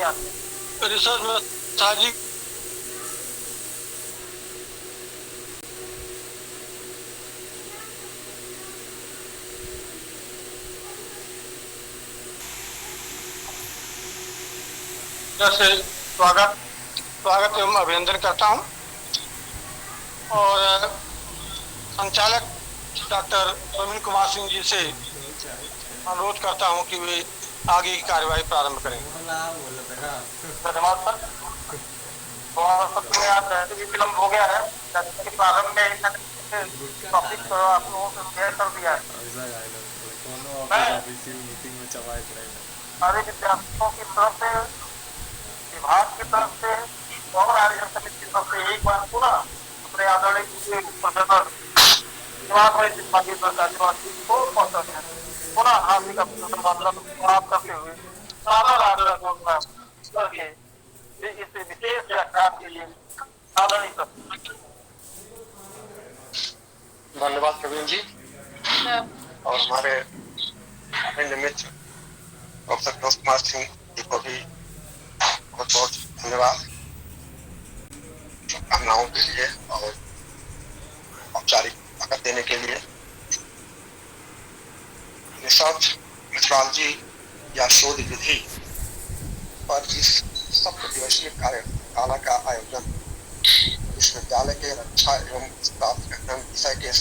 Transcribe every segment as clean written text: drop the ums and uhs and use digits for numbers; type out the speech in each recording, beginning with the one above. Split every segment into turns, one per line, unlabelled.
Research में सामाजिक से स्वागत स्वागत एवं अभिनंदन करता हूं और संचालक डॉक्टर प्रवीण कुमार सिंह जी से अनुरोध करता हूं कि वे आगे की कार्यवाही प्रारंभ करें। धन्यवाद सर। में आज वैसे भी विलम्ब हो गया है, जैसे कि प्रारंभ में टॉपिक आप लोगों को शेयर कर दिया है। सारे विद्यार्थियों की तरफ से, विभाग की तरफ से और आयोजन समिति की तरफ से एक बार पुनः अपने आदरणीय प्रोफेसर पुनः हार्दिक अभिनंदन समाप्त करते हुए करके इस विशेष व्याख्यान के लिए आदरणीय धन्यवाद प्रवीण जी और हमारे मित्र प्रोफेसर मनोज कुमार सिंह जी को भी बहुत बहुत धन्यवाद शुभकामनाओं के लिए और औपचारिक ताकत देने के लिए। रिसर्च मेथोडोलॉजी या शोध विधि पर इस सप्त दिवसीय कार्यशाला का आयोजन विश्वविद्यालय के रक्षा एवं स्नातक विषय के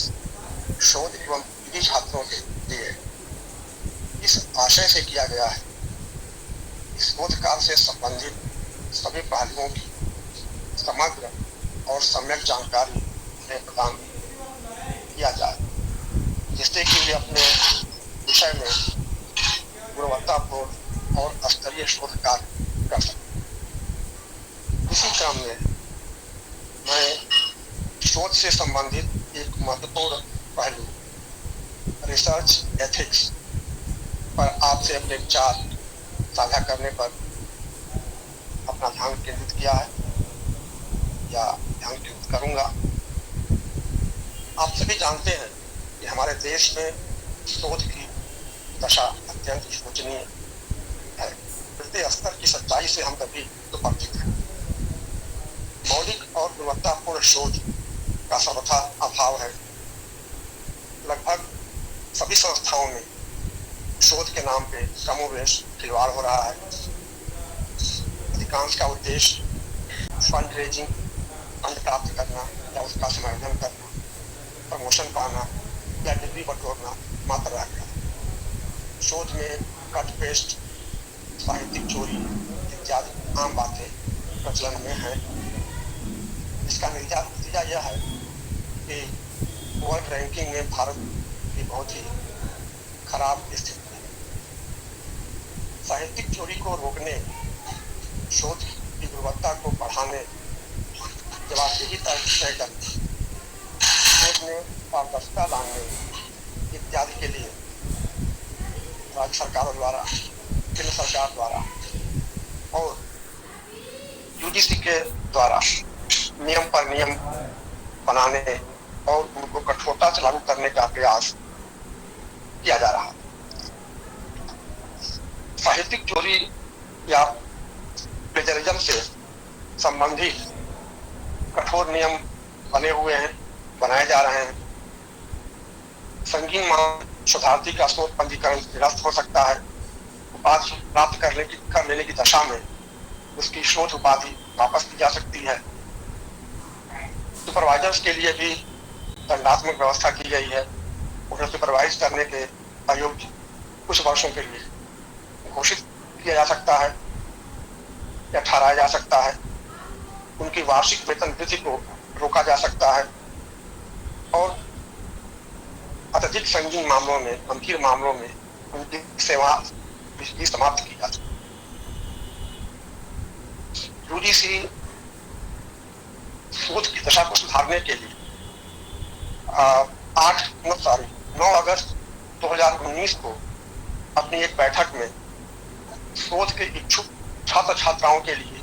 शोध एवं विधि छात्रों के लिए इस आशय से किया गया है इस शोध कार्य से संबंधित सभी पहलुओं की समग्र और सम्यक जानकारी उन्हें प्रदान किया जाए, जिससे कि वे अपने विषय में गुणवत्तापूर्ण और स्तरीय शोध कार्य कर सकें। इसी क्रम में मैं शोध से संबंधित एक महत्वपूर्ण पहलू रिसर्च एथिक्स पर आपसे अपने विचार साझा करने पर अपना ध्यान केंद्रित किया है या ध्यान केंद्रित करूंगा। आप सभी जानते हैं कि हमारे देश में शोध की दशा अत्यंत शोचनीय है। बढ़ते स्तर की सच्चाई से हम सभी तो परिचित हैं। मौलिक और गुणवत्तापूर्ण शोध का सर्वथा अभाव है। लगभग सभी संस्थाओं में शोध के नाम पे कमोवेश खिलवाड़ हो रहा है। अधिकांश का उद्देश्य फंड रेजिंग, फंड प्राप्त करना या उसका समायोजन करना, प्रमोशन पाना या डिग्री बटोरना मात्र रह गया। शोध में कट पेस्ट, साहित्यिक चोरी इत्यादि आम बातें प्रचलन में है। इसका नतीजा यह है कि वर्ल्ड रैंकिंग में भारत की बहुत ही खराब स्थिति है। साहित्यिक चोरी को रोकने, शोध की गुणवत्ता को बढ़ाने, जवाबदेही तय करने, शोध में पारदर्शिता लाने इत्यादि के लिए राज्य सरकारों द्वारा, केंद्र सरकार द्वारा और यूजीसी के द्वारा नियम पर नियम बनाने और उनको कठोरता से लागू करने का प्रयास किया जा रहा है। साहित्यिक चोरी या प्लेजरिज्म से संबंधित कठोर नियम बने हुए हैं, बनाए जा रहे हैं। संगीन शोधार्थी का शोध पंजीकरण निरस्त हो सकता है। उपाधि प्राप्त कर लेने की दशा में उसकी शोध उपाधि वापस ली जा सकती है। सुपरवाइजर्स के लिए भी दंडात्मक व्यवस्था की गई है। उन्हें सुपरवाइज करने के अयोग्य कुछ वर्षों के लिए घोषित किया जा सकता है या ठहराया जा सकता है। उनकी वार्षिक वेतन वृद्धि को रोका जा सकता है और अत्यधिक संगीन मामलों में, गंभीर मामलों में उनकी सेवा भी समाप्त की जा सकती है। यूजीसी शोध की दशा को सुधारने के लिए 9 अगस्त 2019 को अपनी एक बैठक में शोध के इच्छुक छात्र छात्राओं के लिए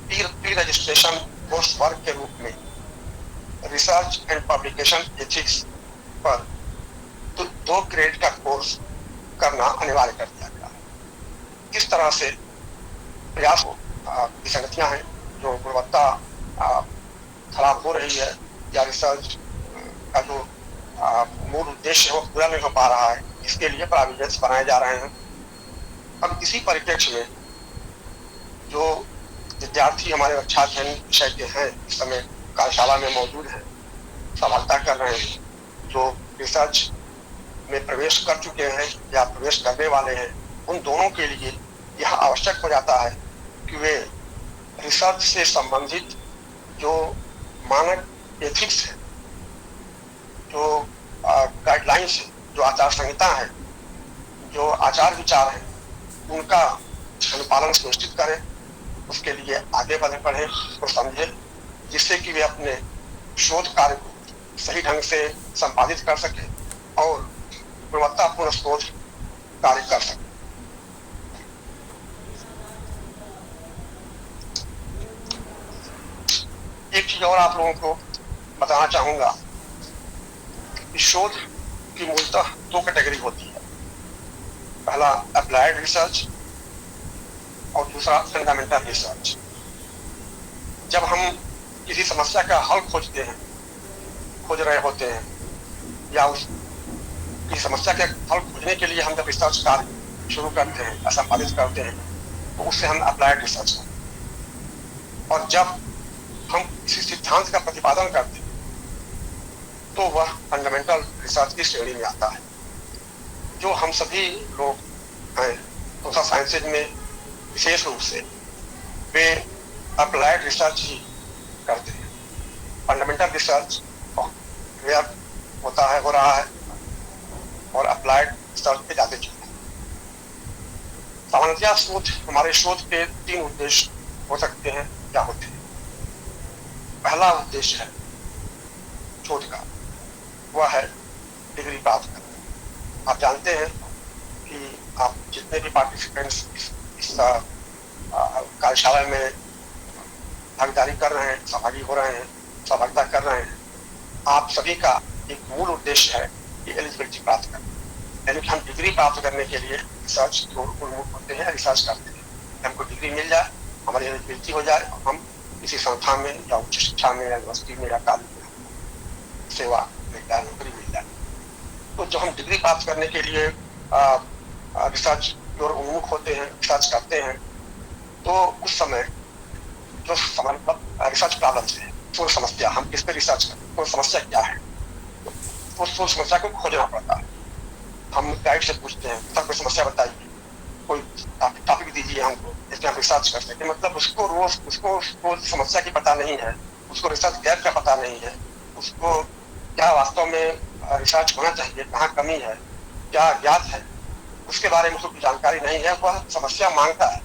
प्री रजिस्ट्रेशन कोर्स वर्क के रूप में रिसर्च एंड पब्लिकेशन एथिक्स पर 2 क्रेडिट का कोर्स करना अनिवार्य कर दिया गया। इस तरह से प्रयास हो, विसंगतियां हैं, जो गुणवत्ता खराब हो रही है, या रिसर्च का जो मूल उद्देश्य है वो पूरा नहीं हो पा रहा है, इसके लिए प्रोविजंस बनाए जा रहे हैं। अब इसी परिप्रेक्ष्य में जो विद्यार्थी हमारे रक्षा अध्ययन विषय के हैं, इस समय कार्यशाला में मौजूद हैं, सफलता कर रहे हैं, जो रिसर्च में प्रवेश कर चुके हैं या प्रवेश करने वाले हैं, उन दोनों के लिए यह आवश्यक हो जाता है कि वे रिसर्च से संबंधित जो मानक एथिक्स है, जो गाइडलाइंस है, जो आचार संहिता है, जो आचार विचार है, उनका अनुपालन सुनिश्चित करें, उसके लिए आगे बढ़े, उसको समझे, जिससे कि वे अपने शोध कार्य को सही ढंग से संपादित कर सके और गुणवत्तापूर्ण शोध कार्य कर सके। एक चीज और आप लोगों को बताना चाहूंगा कि शोध की मूलतः दो कैटेगरी होती है, पहला अप्लाइड रिसर्च और दूसरा फंडामेंटल रिसर्च। जब हम किसी समस्या का हल खोज रहे होते हैं, या उस की समस्या के हल खोजने के लिए हम जब रिसर्च कार्य शुरू करते हैं या संपादित करते हैं, तो उससे हम अप्लाइड रिसर्च करते हैं। और जब हम किसी सिद्धांत का प्रतिपादन करते हैं, तो वह फंडामेंटल रिसर्च की श्रेणी में आता है। जो हम सभी लोग हैं सोशल साइंसेज में विशेष रूप से, वे अप्लाइड रिसर्च ही करते हैं। फंडामेंटल रिसर्च हो रहा है और अप्लाइड रिसर्च पे जाते चुके हैं। सामान्यतः हमारे शोध के तीन उद्देश्य हो सकते हैं या होते हैं। पहला उद्देश्य है शोध का, वह है डिग्री प्राप्त करना। आप जानते हैं कि आप जितने भी पार्टिसिपेंट्स इस कार्यशाला में भागीदारी कर रहे हैं, सहभागी हो रहे हैं, सहभागिता कर रहे हैं, आप सभी का एक मूल उद्देश्य है कि एलिजिबिलिटी प्राप्त करना, यानी कि हम डिग्री प्राप्त करने के लिए रिसर्च को उन्मुख होते हैं, रिसर्च करते हैं। हमको डिग्री मिल जाए, हमारी एलिजिबिलिटी हो जाए और हम किसी संस्था में या उच्च शिक्षा में या यूनिवर्सिटी में या कॉलेज में सेवा मिल जाए, नौकरी मिल जाए। तो जब हम डिग्री प्राप्त करने के लिए रिसर्च की ओर उन्मुख होते हैं, रिसर्च करते हैं, तो उस समय जो रिसर्च प्रॉब्लम्स है, सोच समस्या, हम किस पे रिसर्च करते हैं, तो समस्या क्या है, तो सोच समस्या को खोजना पड़ता है। हम गाइड से पूछते हैं, सर कोई समस्या बताइए, कोई टॉपिक दीजिए हमको, इसमें हम रिसर्च कर सकें। मतलब उसको समस्या की पता नहीं है, उसको रिसर्च गैप का पता नहीं है, उसको क्या वास्तव में रिसर्च होना चाहिए, कहाँ कमी है, क्या ज्ञात है, उसके बारे में उसको जानकारी नहीं है, वह समस्या मांगता है,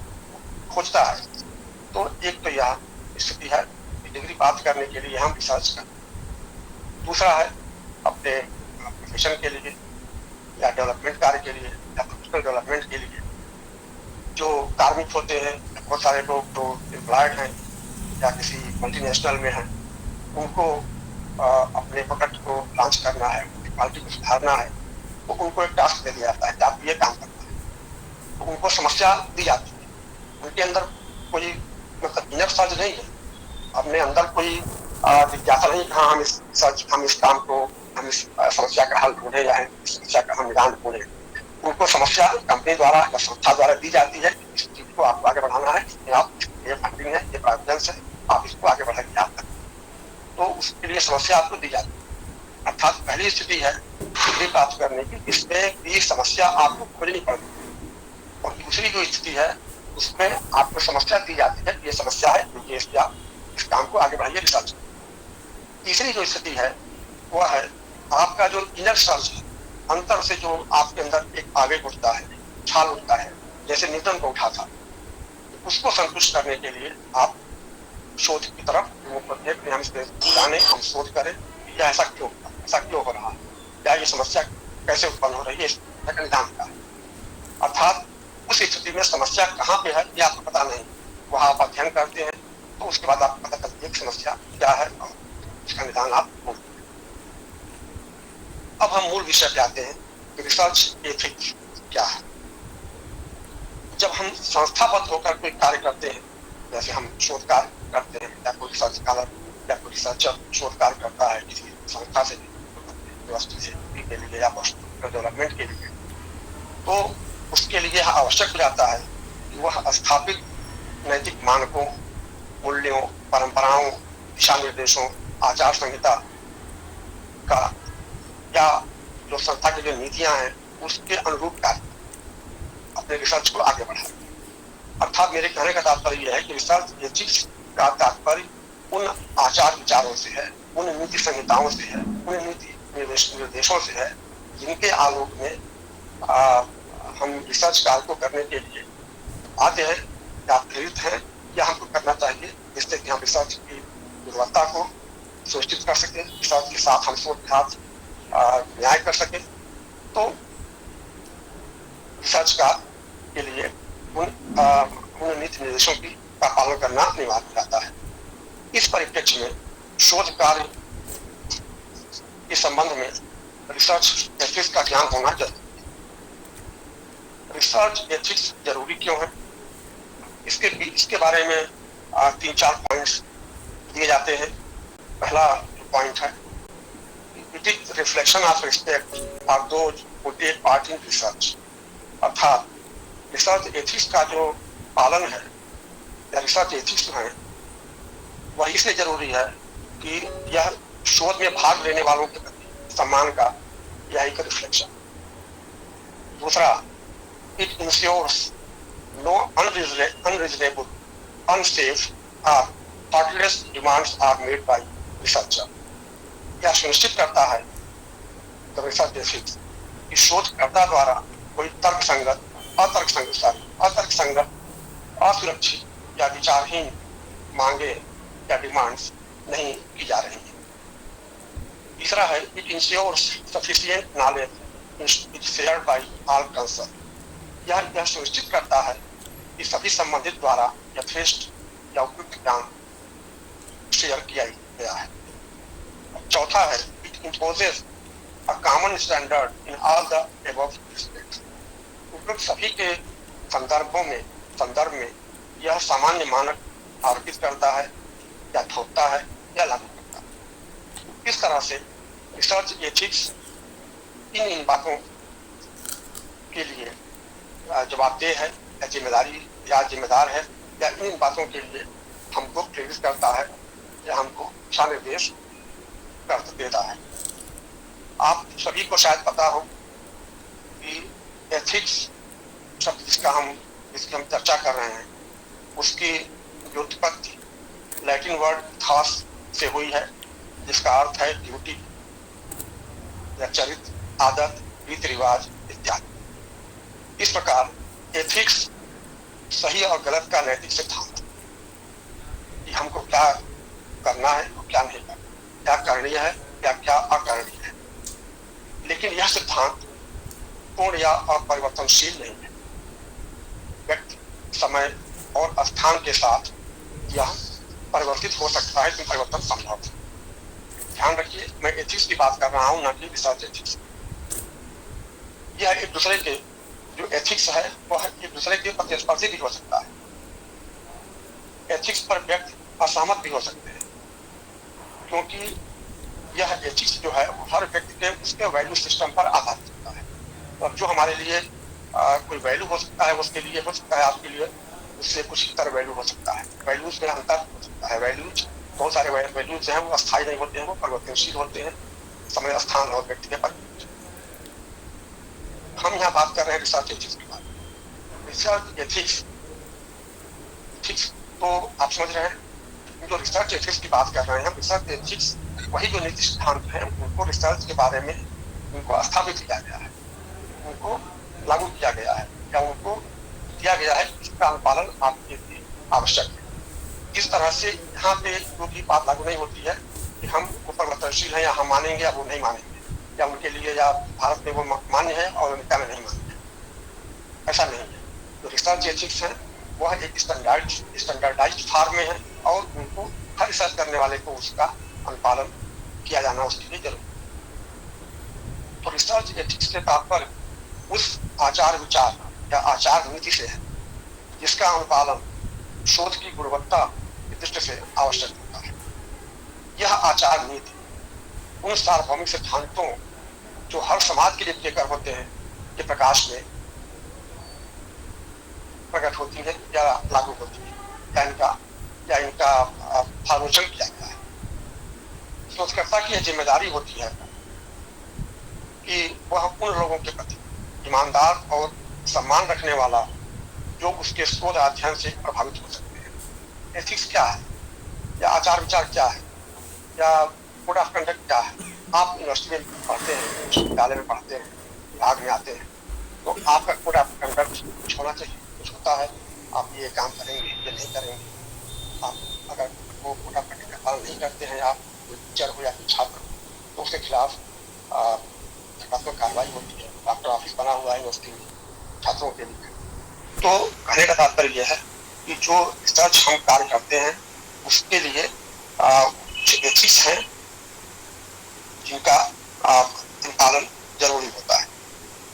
खोजता है। तो एक तो यह स्थिति है कि डिग्री प्राप्त करने के लिए हम रिसर्च करें। दूसरा है अपने प्रोफेशन के लिए या डेवलपमेंट कार्य के लिए या प्रोफेशनल डेवलपमेंट के लिए, जो कार्मिक होते हैं, बहुत सारे लोग जो एम्प्लॉयड हैं या किसी मल्टीनेशनल में हैं, उनको अपने प्रोडक्ट को लॉन्च करना है, क्वालिटी को सुधारना है, तो उनको एक टास्क दे दिया जाता है कि आप ये काम करना है। तो उनको समस्या दी जाती है, उनके अंदर कोई मतलब इनर सर्च नहीं है, अपने अंदर कोई जिज्ञासा नहीं कि हाँ हम इस काम को, हम इस समस्या का हल ढूंढे या इस समस्या का हम निदान ढूंढे। उनको समस्या कंपनी द्वारा या संस्था द्वारा दी जाती है, इस चीज को आपको आगे बढ़ाना है, आप ये फंडिंग है, ये प्रोविजंस है, आप इसको आगे बढ़ाइए आप तक। तो उसके लिए समस्या आपको दी जाती है। अर्थात पहली स्थिति है डिग्री प्राप्त करने की, इसमें भी समस्या आपको खोजनी पड़ती है। और दूसरी जो स्थिति है उसमें आपको समस्या दी जाती है, ये समस्या है, ये इस काम को आगे बढ़ाइए, रिसर्च। तीसरी जो स्थिति है वह है आपका जो इनर सर्च है, अंतर से जो आपके अंदर एक आवेग उठता है, छाल उठता है, जैसे न्यूटन को उठा था, उसको संतुष्ट करने के लिए आप शोध की तरफ मुख होते हैं कि हम इसमें जाने, हम शोध करें, या ऐसा क्यों हो रहा है, या ये समस्या कैसे उत्पन्न हो रही है, इसका निदान क्या है। अर्थात उस स्थिति में समस्या कहाँ पे है ये आपको पता नहीं, वहां आप अध्ययन करते हैं, तो उसके बाद आपको पता चलती है कि समस्या क्या है और उसका निदान आप ढूंढते हैं। अब हम मूल विषय पे आते हैं कि रिसर्च एथिक्स क्या है। जब हम संस्थाबद्ध होकर कोई कार्य करते हैं, जैसे हम शोध कार्य करते हैं या कोई रिसर्च स्कॉलर या कोई रिसर्चर शोध कार्य करता है किसी संस्था से, यूनिवर्सिटी से के लिए या डेवलपमेंट के लिए, तो उसके लिए आवश्यक हो जाता है कि वह स्थापित नैतिक मानकों, मूल्यों, परंपराओं, दिशा निर्देशों, आचार संहिता का या जो संस्था की जो नीतियां हैं उसके अनुरूप कार्य अपने रिसर्च को आगे बढ़ाए। अर्थात मेरे कहने का तात्पर्य यह है कि रिसर्च एथिक्स का तात्पर्य उन आचार विचारों से है, उन नीति संहिताओं से है, उन नीति निर्देशों से है जिनके आलोक में हम रिसर्च कार्य को करने के लिए आते हैं या प्रेरित हैं या हमको करना चाहिए, जिससे कि हम रिसर्च की गुणवत्ता को सुनिश्चित कर सकें, रिसर्च के साथ हम शोध के साथ न्याय कर सकें। तो रिसर्च कार्य के लिए उन नीति निर्देशों का पालन करना अनिवार्य हो जाता है। इस परिप्रेक्ष्य में शोध कार्य के संबंध में रिसर्च एथिक्स का ज्ञान होना जरूरी है। रिसर्च एथिक्स जरूरी क्यों है, इसके बारे में 3-4 पॉइंट्स दिए जाते हैं। पहला जो पॉइंट है, it is reflection of respect for those who take part in research. अर्थात रिसर्च एथिक्स का जो पालन है या रिसर्च एथिक्स जो है वह इसलिए जरूरी है कि यह शोध में भाग लेने वालों के प्रति सम्मान का यह एक रिफ्लेक्शन। दूसरा, it ensures no unreasonable, unsafe और thoughtless demands are made by researcher. यह सुनिश्चित करता है रिसर्च एथिक्स कि शोधकर्ता द्वारा कोई तर्कसंगत, असुरक्षित या विचारहीन मांगे या डिमांड्स नहीं की जा रही है। तीसरा है, it ensures sufficient knowledge is shared by all concern. यह सुनिश्चित करता है कि सभी संबंधित द्वारा यथेष्ट या उपयुक्त ज्ञान शेयर किया गया है। चौथा है, it imposes a common standard in all the above aspects. उपयुक्त सभी के संदर्भ में यह सामान्य मानक आरोपित करता है या थोपता है या लागू करता है। इस तरह से रिसर्च एथिक्स इन बातों के लिए जवाबदेह है या जिम्मेदार है या इन बातों के लिए हमको प्रेरित करता है या हमको दिशा निर्देश कर देता है। आप सभी को शायद पता हो कि एथिक्स शब्द जिसकी हम चर्चा कर रहे हैं उसकी व्युत्पत्ति लैटिन वर्ड थॉस से हुई है, जिसका अर्थ है ड्यूटी या चरित्र, आदत, रीति रिवाज इत्यादि। इस प्रकार एथिक्स सही और गलत का नैतिक सिद्धांत कि हमको क्या करना है और क्या नहीं करना, क्या करणीय है या क्या अकरणीय है। लेकिन यह सिद्धांत पूर्ण या अपरिवर्तनशील नहीं है। व्यक्ति, समय और स्थान के साथ यह परिवर्तित हो सकता है, लेकिन परिवर्तन संभव है। ध्यान रखिए, मैं एथिक्स की बात कर रहा हूं, न कि रिसर्च एथिक्स। यह एक दूसरे के जो एथिक्स है वह एक दूसरे के प्रतिस्पर्धी भी हो सकता है। एथिक्स पर व्यक्ति असहमत भी हो सकते हैं, क्योंकि यह एथिक्स जो है हर व्यक्ति के उसके वैल्यू सिस्टम पर आधारित होता है। और जो हमारे लिए कोई वैल्यू हो सकता है उसके लिए हो सकता है, आपके लिए उससे कुछ इतर वैल्यू हो सकता है। वैल्यूज में अंतर हो सकता है। वैल्यूज, बहुत सारे वैल्यूज हैं, वो अस्थायी नहीं होते हैं, वो परिवर्तनशील होते हैं समय, स्थान और व्यक्ति के पर। हम यहाँ बात कर रहे हैं रिसर्च एथिक्स की बात। रिसर्च एथिक्स तो आप समझ रहे हैं, जो रिसर्च एथिक्स की बात कर रहे हैं, रिसर्च एथिक्स वही जो नीति सिद्धांत है उनको रिसर्च के बारे में उनको स्थापित किया गया है, उनको लागू किया गया है या उनको दिया गया है, इसका अनुपालन आपके लिए आवश्यक है। इस तरह से यहाँ पे जो भी बात लागू नहीं होती है कि हम परिवर्तनशील हैं या हम मानेंगे या वो नहीं मानेंगे, या उनके लिए या भारत में वो मान्य है और अमेरिका में नहीं मान्य है, ऐसा नहीं है। जो रिसर्च एथिक्स है वह एक स्टैंडर्डाइज्ड फॉर्म में है और उनको हर रिसर्च करने वाले को उसका अनुपालन किया जाना उसके लिए जरूरी है। तो रिसर्च एथिक्स से तात्पर्य उस आचार विचार या आचार नीति से है जिसका अनुपालन शोध की गुणवत्ता की दृष्टि से आवश्यक होता है। यह आचार नीति उन सार्वभौमिक सिद्धांतों जो हर समाज के लिए प्रियकर होते हैं के प्रकाश में प्रकट होती है या लागू होती है या इनका आलोचन किया गया है। शोधकर्ता की यह जिम्मेदारी होती है कि वह उन लोगों के प्रति ईमानदार और सम्मान रखने वाला जो उसके शोध अध्ययन से प्रभावित हो सकते हैं। एथिक्स क्या है या आचार विचार क्या है या कोड ऑफ कंडक्ट क्या है। आप यूनिवर्सिटी में पढ़ते हैं, विश्वविद्यालय में पढ़ते हैं, विभाग में आते हैं, तो आपका कोड ऑफ कंडक्ट कुछ होना चाहिए, कुछ होता है। आप ये काम करेंगे, ये नहीं करेंगे। आप अगर वो कोड ऑफ कंडक्ट का पालन नहीं करते हैं, आप टीचर हो या छात्र, तो उसके खिलाफ सकारात्मक कार्रवाई होती है। डॉक्टर ऑफिस बना हुआ है यूनिवर्सिटी में छात्रों के लिए। तो कहने का तात्पर्य यह है कि जो रिसर्च हम कार्य करते हैं उसके लिए एथिक्स हैं जिनका पालन जरूरी होता है।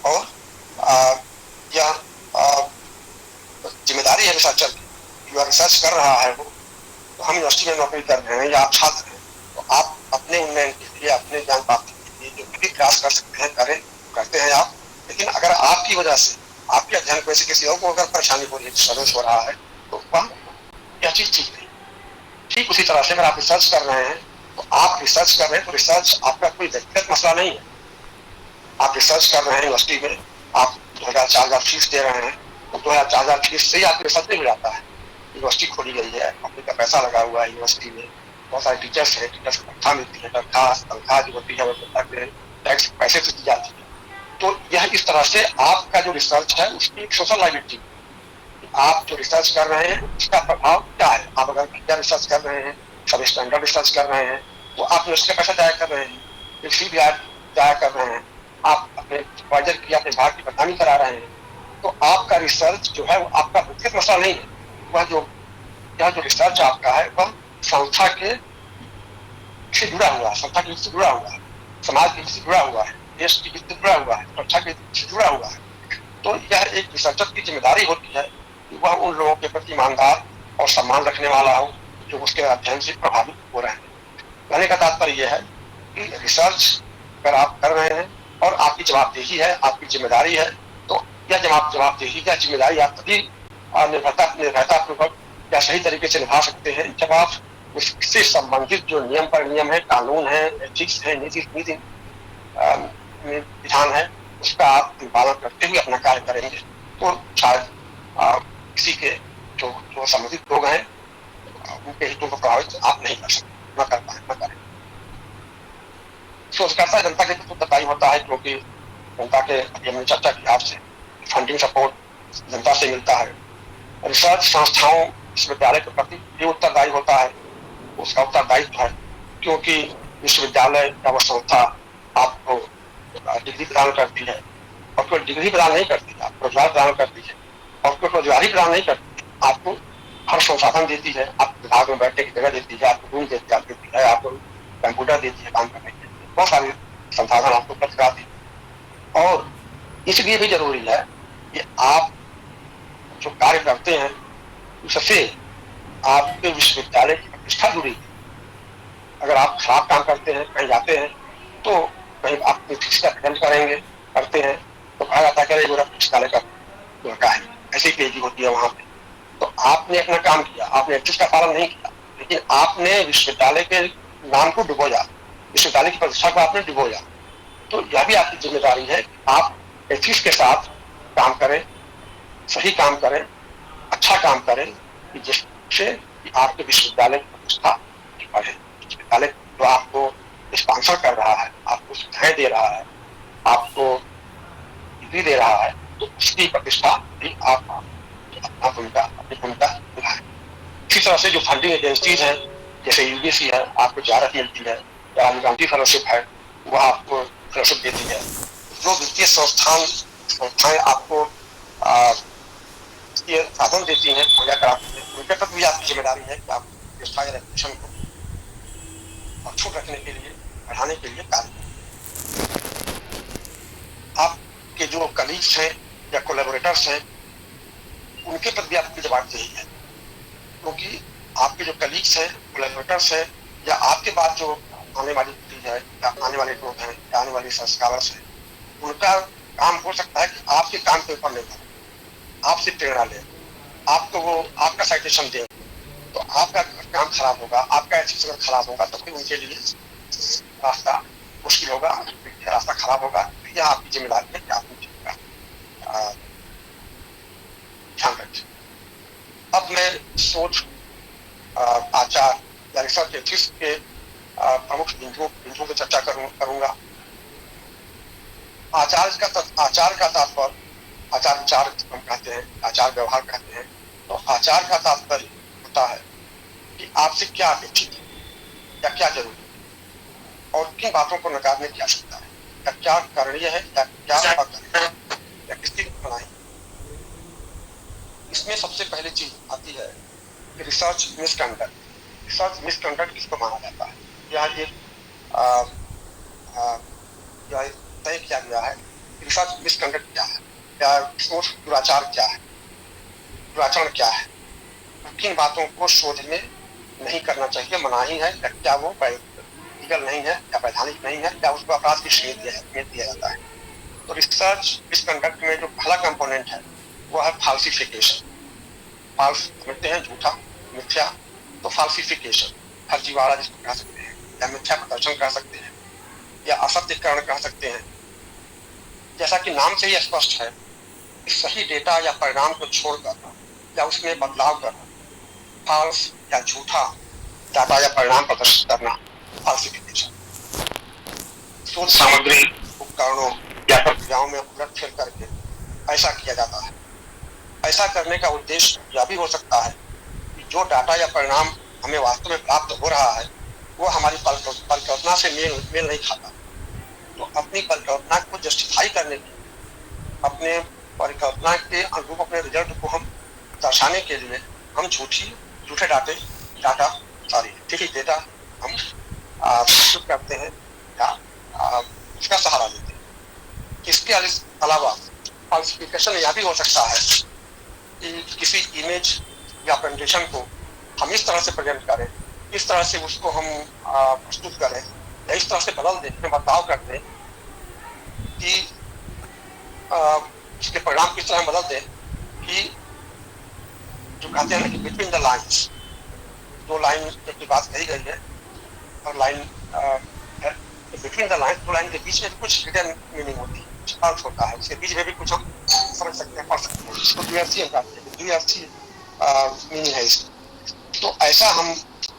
और यह जिम्मेदारी है रिसर्चर की। जो रिसर्च कर रहा है वो, तो हम यूनिवर्सिटी में नौकरी कर रहे हैं या आप छात्र हैं, तो आप अपने उन्नयन के लिए, अपने ज्ञान प्राप्ति के लिए जो भी प्रयास कर सकते हैं करते हैं आप। लेकिन अगर आपकी वजह से आपके अध्ययन को किसी और को अगर परेशानी हो रही है, डिस्टर्बेंस हो रहा है, तो वह यह चीज ठीक नहीं। ठीक उसी तरह से अगर आप रिसर्च कर रहे हैं, तो आप रिसर्च कर रहे हैं तो रिसर्च आपका कोई व्यक्तिगत मसला नहीं है। आप रिसर्च कर रहे हैं यूनिवर्सिटी में, आप 2000-4000 फीस दे रहे हैं, तो 2000-4000 फीस से ही आपके रिसर्च नहीं हो जाता है। यूनिवर्सिटी खोली गई है, कंपनी का पैसा लगा हुआ है यूनिवर्सिटी में, बहुत सारे टीचर्स हैं, टीचर्स को तनख्वाह मिलती है, तनख्वाह जो होती है वो टैक्स पैसे से दी जाती है। तो यह इस तरह से आपका जो रिसर्च है उसकी एक सोशल लाइबिलिटी, आप जो रिसर्च कर रहे हैं उसका प्रभाव क्या है। आप अगर विद्या रिसर्च कर रहे हैं, सब स्टैंडर्ड रिसर्च कर रहे हैं, तो आप उसका पैसा जाया कर रहे हैं, किसी भी जाया कर रहे हैं, आप अपने सुपरवाइजर की, अपने भाग की बदनामी करा रहे हैं, तो आपका रिसर्च जो है वो आपका व्यक्तिगत मसला नहीं है। यह जो रिसर्च आपका है वह संस्था के से जुड़ा हुआ है, संस्था के से जुड़ा हुआ है, समाज के से जुड़ा हुआ है, देश की से जुड़ा हुआ है, सुरक्षा के से जुड़ा हुआ है। तो यह एक रिसर्चर की जिम्मेदारी होती है कि वह उन लोगों के प्रति ईमानदार और सम्मान रखने वाला हो जो उसके अध्ययन से प्रभावित हो रहे हैं। कहने का तात्पर्य यह है कि रिसर्च अगर आप कर रहे हैं और आपकी जवाबदेही है, आपकी जिम्मेदारी है, तो यह जवाबदेही या जिम्मेदारी आप तभी निर्भरतापूर्वक या सही तरीके से निभा सकते हैं जब आप उससे संबंधित जो नियम है, कानून है, एथिक्स है, नीति विधान है, उसका आप पालन करते हुए अपना कार्य करेंगे। तो शायद किसी के जो संबंधित लोग हैं उनके हितों को प्रभावित आप नहीं कर सकते, न करें। शोधकर्ता जनता के प्रति उत्तरदायी होता है, क्योंकि जनता के हमने चर्चा की आपसे, फंडिंग सपोर्ट जनता से मिलता है। रिसर्च संस्थाओं विश्वविद्यालय के प्रति भी उत्तरदायी होता है, उसका उत्तरदायित्व है, क्योंकि विश्वविद्यालय या वह संस्था आपको डिग्री प्रदान करती है, और कोई डिग्री प्रदान नहीं करती है, आपको रोजगार प्रदान करती है, और कोई रोजगारी प्रदान नहीं करती, आपको हर संसाधन देती है, आपको विभाग में बैठने की जगह देती है, आपको रूम देती है, आपको कंप्यूटर देती है काम करने के लिए, बहुत सारे संसाधन आपको उपलब्ध कराती है। और इसलिए भी जरूरी है कि आप जो कार्य करते हैं उससे आपके विश्वविद्यालय की प्रतिष्ठा जुड़ी है। अगर आप खराब काम करते हैं, कहीं जाते हैं, तो कहीं आप एथिक्स का खंडन करते हैं, तो कहा जाता है कि विश्वविद्यालय का लड़का है, ऐसी पेजी होती है वहां पे। तो आपने अपना काम किया, आपने एथिक्स का पालन नहीं किया, लेकिन आपने विश्वविद्यालय के नाम को डुबोया, विश्वविद्यालय की प्रतिष्ठा को आपने डुबोया। तो यह भी आपकी जिम्मेदारी है कि आप एथिक्स के साथ काम करें, सही काम करें, अच्छा काम करें, जिससे आपके विश्वविद्यालय की प्रतिष्ठा बढ़े। विश्वविद्यालय जो आपको स्पॉन्सर कर रहा है, आपको सुविधाएं दे रहा है, आपको डिग्री दे रहा है, तो उसकी प्रतिष्ठा भी आप अपनी भूमिका निभाएं। इसी तरह से जो फंडिंग एजेंसीज हैं, जैसे यूजीसी है, आपको JRF मिलती है, या गांधी फेलोशिप है, वह आपको फेलोशिप देती है। जो वित्तीय संस्थाएं आपको ये साधन देती हैं, मुहैया कराती हैं, उनके तक भी आपकी जिम्मेदारी है कि आप प्रतिष्ठा या रेपुटेशन को अक्षुण्ण रखने के लिए, बढ़ाने के लिए कार्य करें। आपके जो कलीग्स हैं या कोलैबोरेटर्स हैं, उनके प्रति आपकी जवाब यही है, क्योंकि आपके जो कलीग्स हैं, कोलैबोरेटर्स हैं, या आपके बाद जो आने वाली पीढ़ी है, या आने वाले लोग हैं, या आने वाले संस्कारस हैं, उनका काम हो सकता है कि आपके काम के ऊपर निर्भर, आपसे प्रेरणा ले, आपको वो आपका साइटेशन दे, तो आपका काम खराब होगा, आपका एथिक्स अगर खराब होगा तो फिर उनके लिए रास्ता मुश्किल होगा, रास्ता खराब होगा। यह आपकी जिम्मेदारी है कि आप उन चीज का ध्यान रखें। अब मैं सोच, आचार या रिसर्च एथिक्स के प्रमुख बिंदुओं की चर्चा करूंगा। आचार का तात्पर्य, आचार विचार हम कहते हैं, आचार व्यवहार कहते हैं। तो आचार का तात्पर्य होता है कि आपसे क्या अपेक्षित है, या क्या जरूरी है, और किन बातों को नकारने की आवश्यकता है, या क्या करणीय है, या क्या अकरणीय है, या किसकी बनाई। इसमें सबसे पहली चीज आती है रिसर्च मिसकंडक्ट। रिसर्च मिसकंडक्ट किसको माना जाता है? यह एक तय किया गया है। रिसर्च मिसकंडक्ट क्या है, या शोध दुराचार क्या है, दुराचरण क्या है, किन बातों को शोध में नहीं करना चाहिए, मनाही है, या क्या वो लीगल नहीं है, या वैधानिक नहीं है, या उसको अपराध की श्रेणी दिया जाता है। तो रिसर्च मिसकंडक्ट में जो पहला कंपोनेंट है वो है फाल्सिफिकेशन। फाल्स समझते हैं, झूठा, मिथ्या। तो फाल्सिफिकेशन, फर्जीवाड़ा जिसको कह सकते हैं, या मिथ्या प्रदर्शन कह सकते हैं, या असत्यकरण कह सकते हैं। जैसा कि नाम से ही स्पष्ट है, सही डेटा या परिणाम को छोड़कर या उसमें बदलाव करना, फाल्स या झूठा डाटा या परिणाम प्रदर्शित करना, फाल्सिफिकेशन। शोध सामग्री, उपकरणों या प्रक्रियाओं में उलटफेर करके ऐसा किया जाता है। ऐसा करने का उद्देश्य यह भी हो सकता है कि जो डाटा या परिणाम हमें वास्तव में प्राप्त हो रहा है वो हमारी परिकल्पना से मेल नहीं खाता। तो अपनी परिकल्पना को जस्टिफाई करने के, अपने परिकल्पना के अनुरूप अपने रिजल्ट को हम दर्शाने के लिए हम झूठे डेटा हम प्रस्तुत करते हैं, या उसका सहारा लेते हैं। इसके अलावा फाल्सिफिकेशन यह भी हो सकता है कि किसी इमेज या प्रेजेंटेशन को हम इस तरह से प्रेजेंट करें, इस तरह से उसको हम प्रस्तुत करें, या इस तरह से बदल दें, बदलाव कर दें कि उसके परिणाम किस तरह बदल दें कि जो कहते हैं ना कि बिटवीन द लाइन्स, दो लाइन की बात कही गई है, और लाइन बिटवीन द लाइन, दो लाइन के बीच में कुछ हिडन मीनिंग होती है, कुछ अर्थ होता है, उसके बीच में भी कुछ हम समझ सकते हैं, पढ़ सकते हैं। इसको द्विअर्थी हम कहते हैं, द्विअर्थी मीनिंग है इसकी। तो ऐसा हम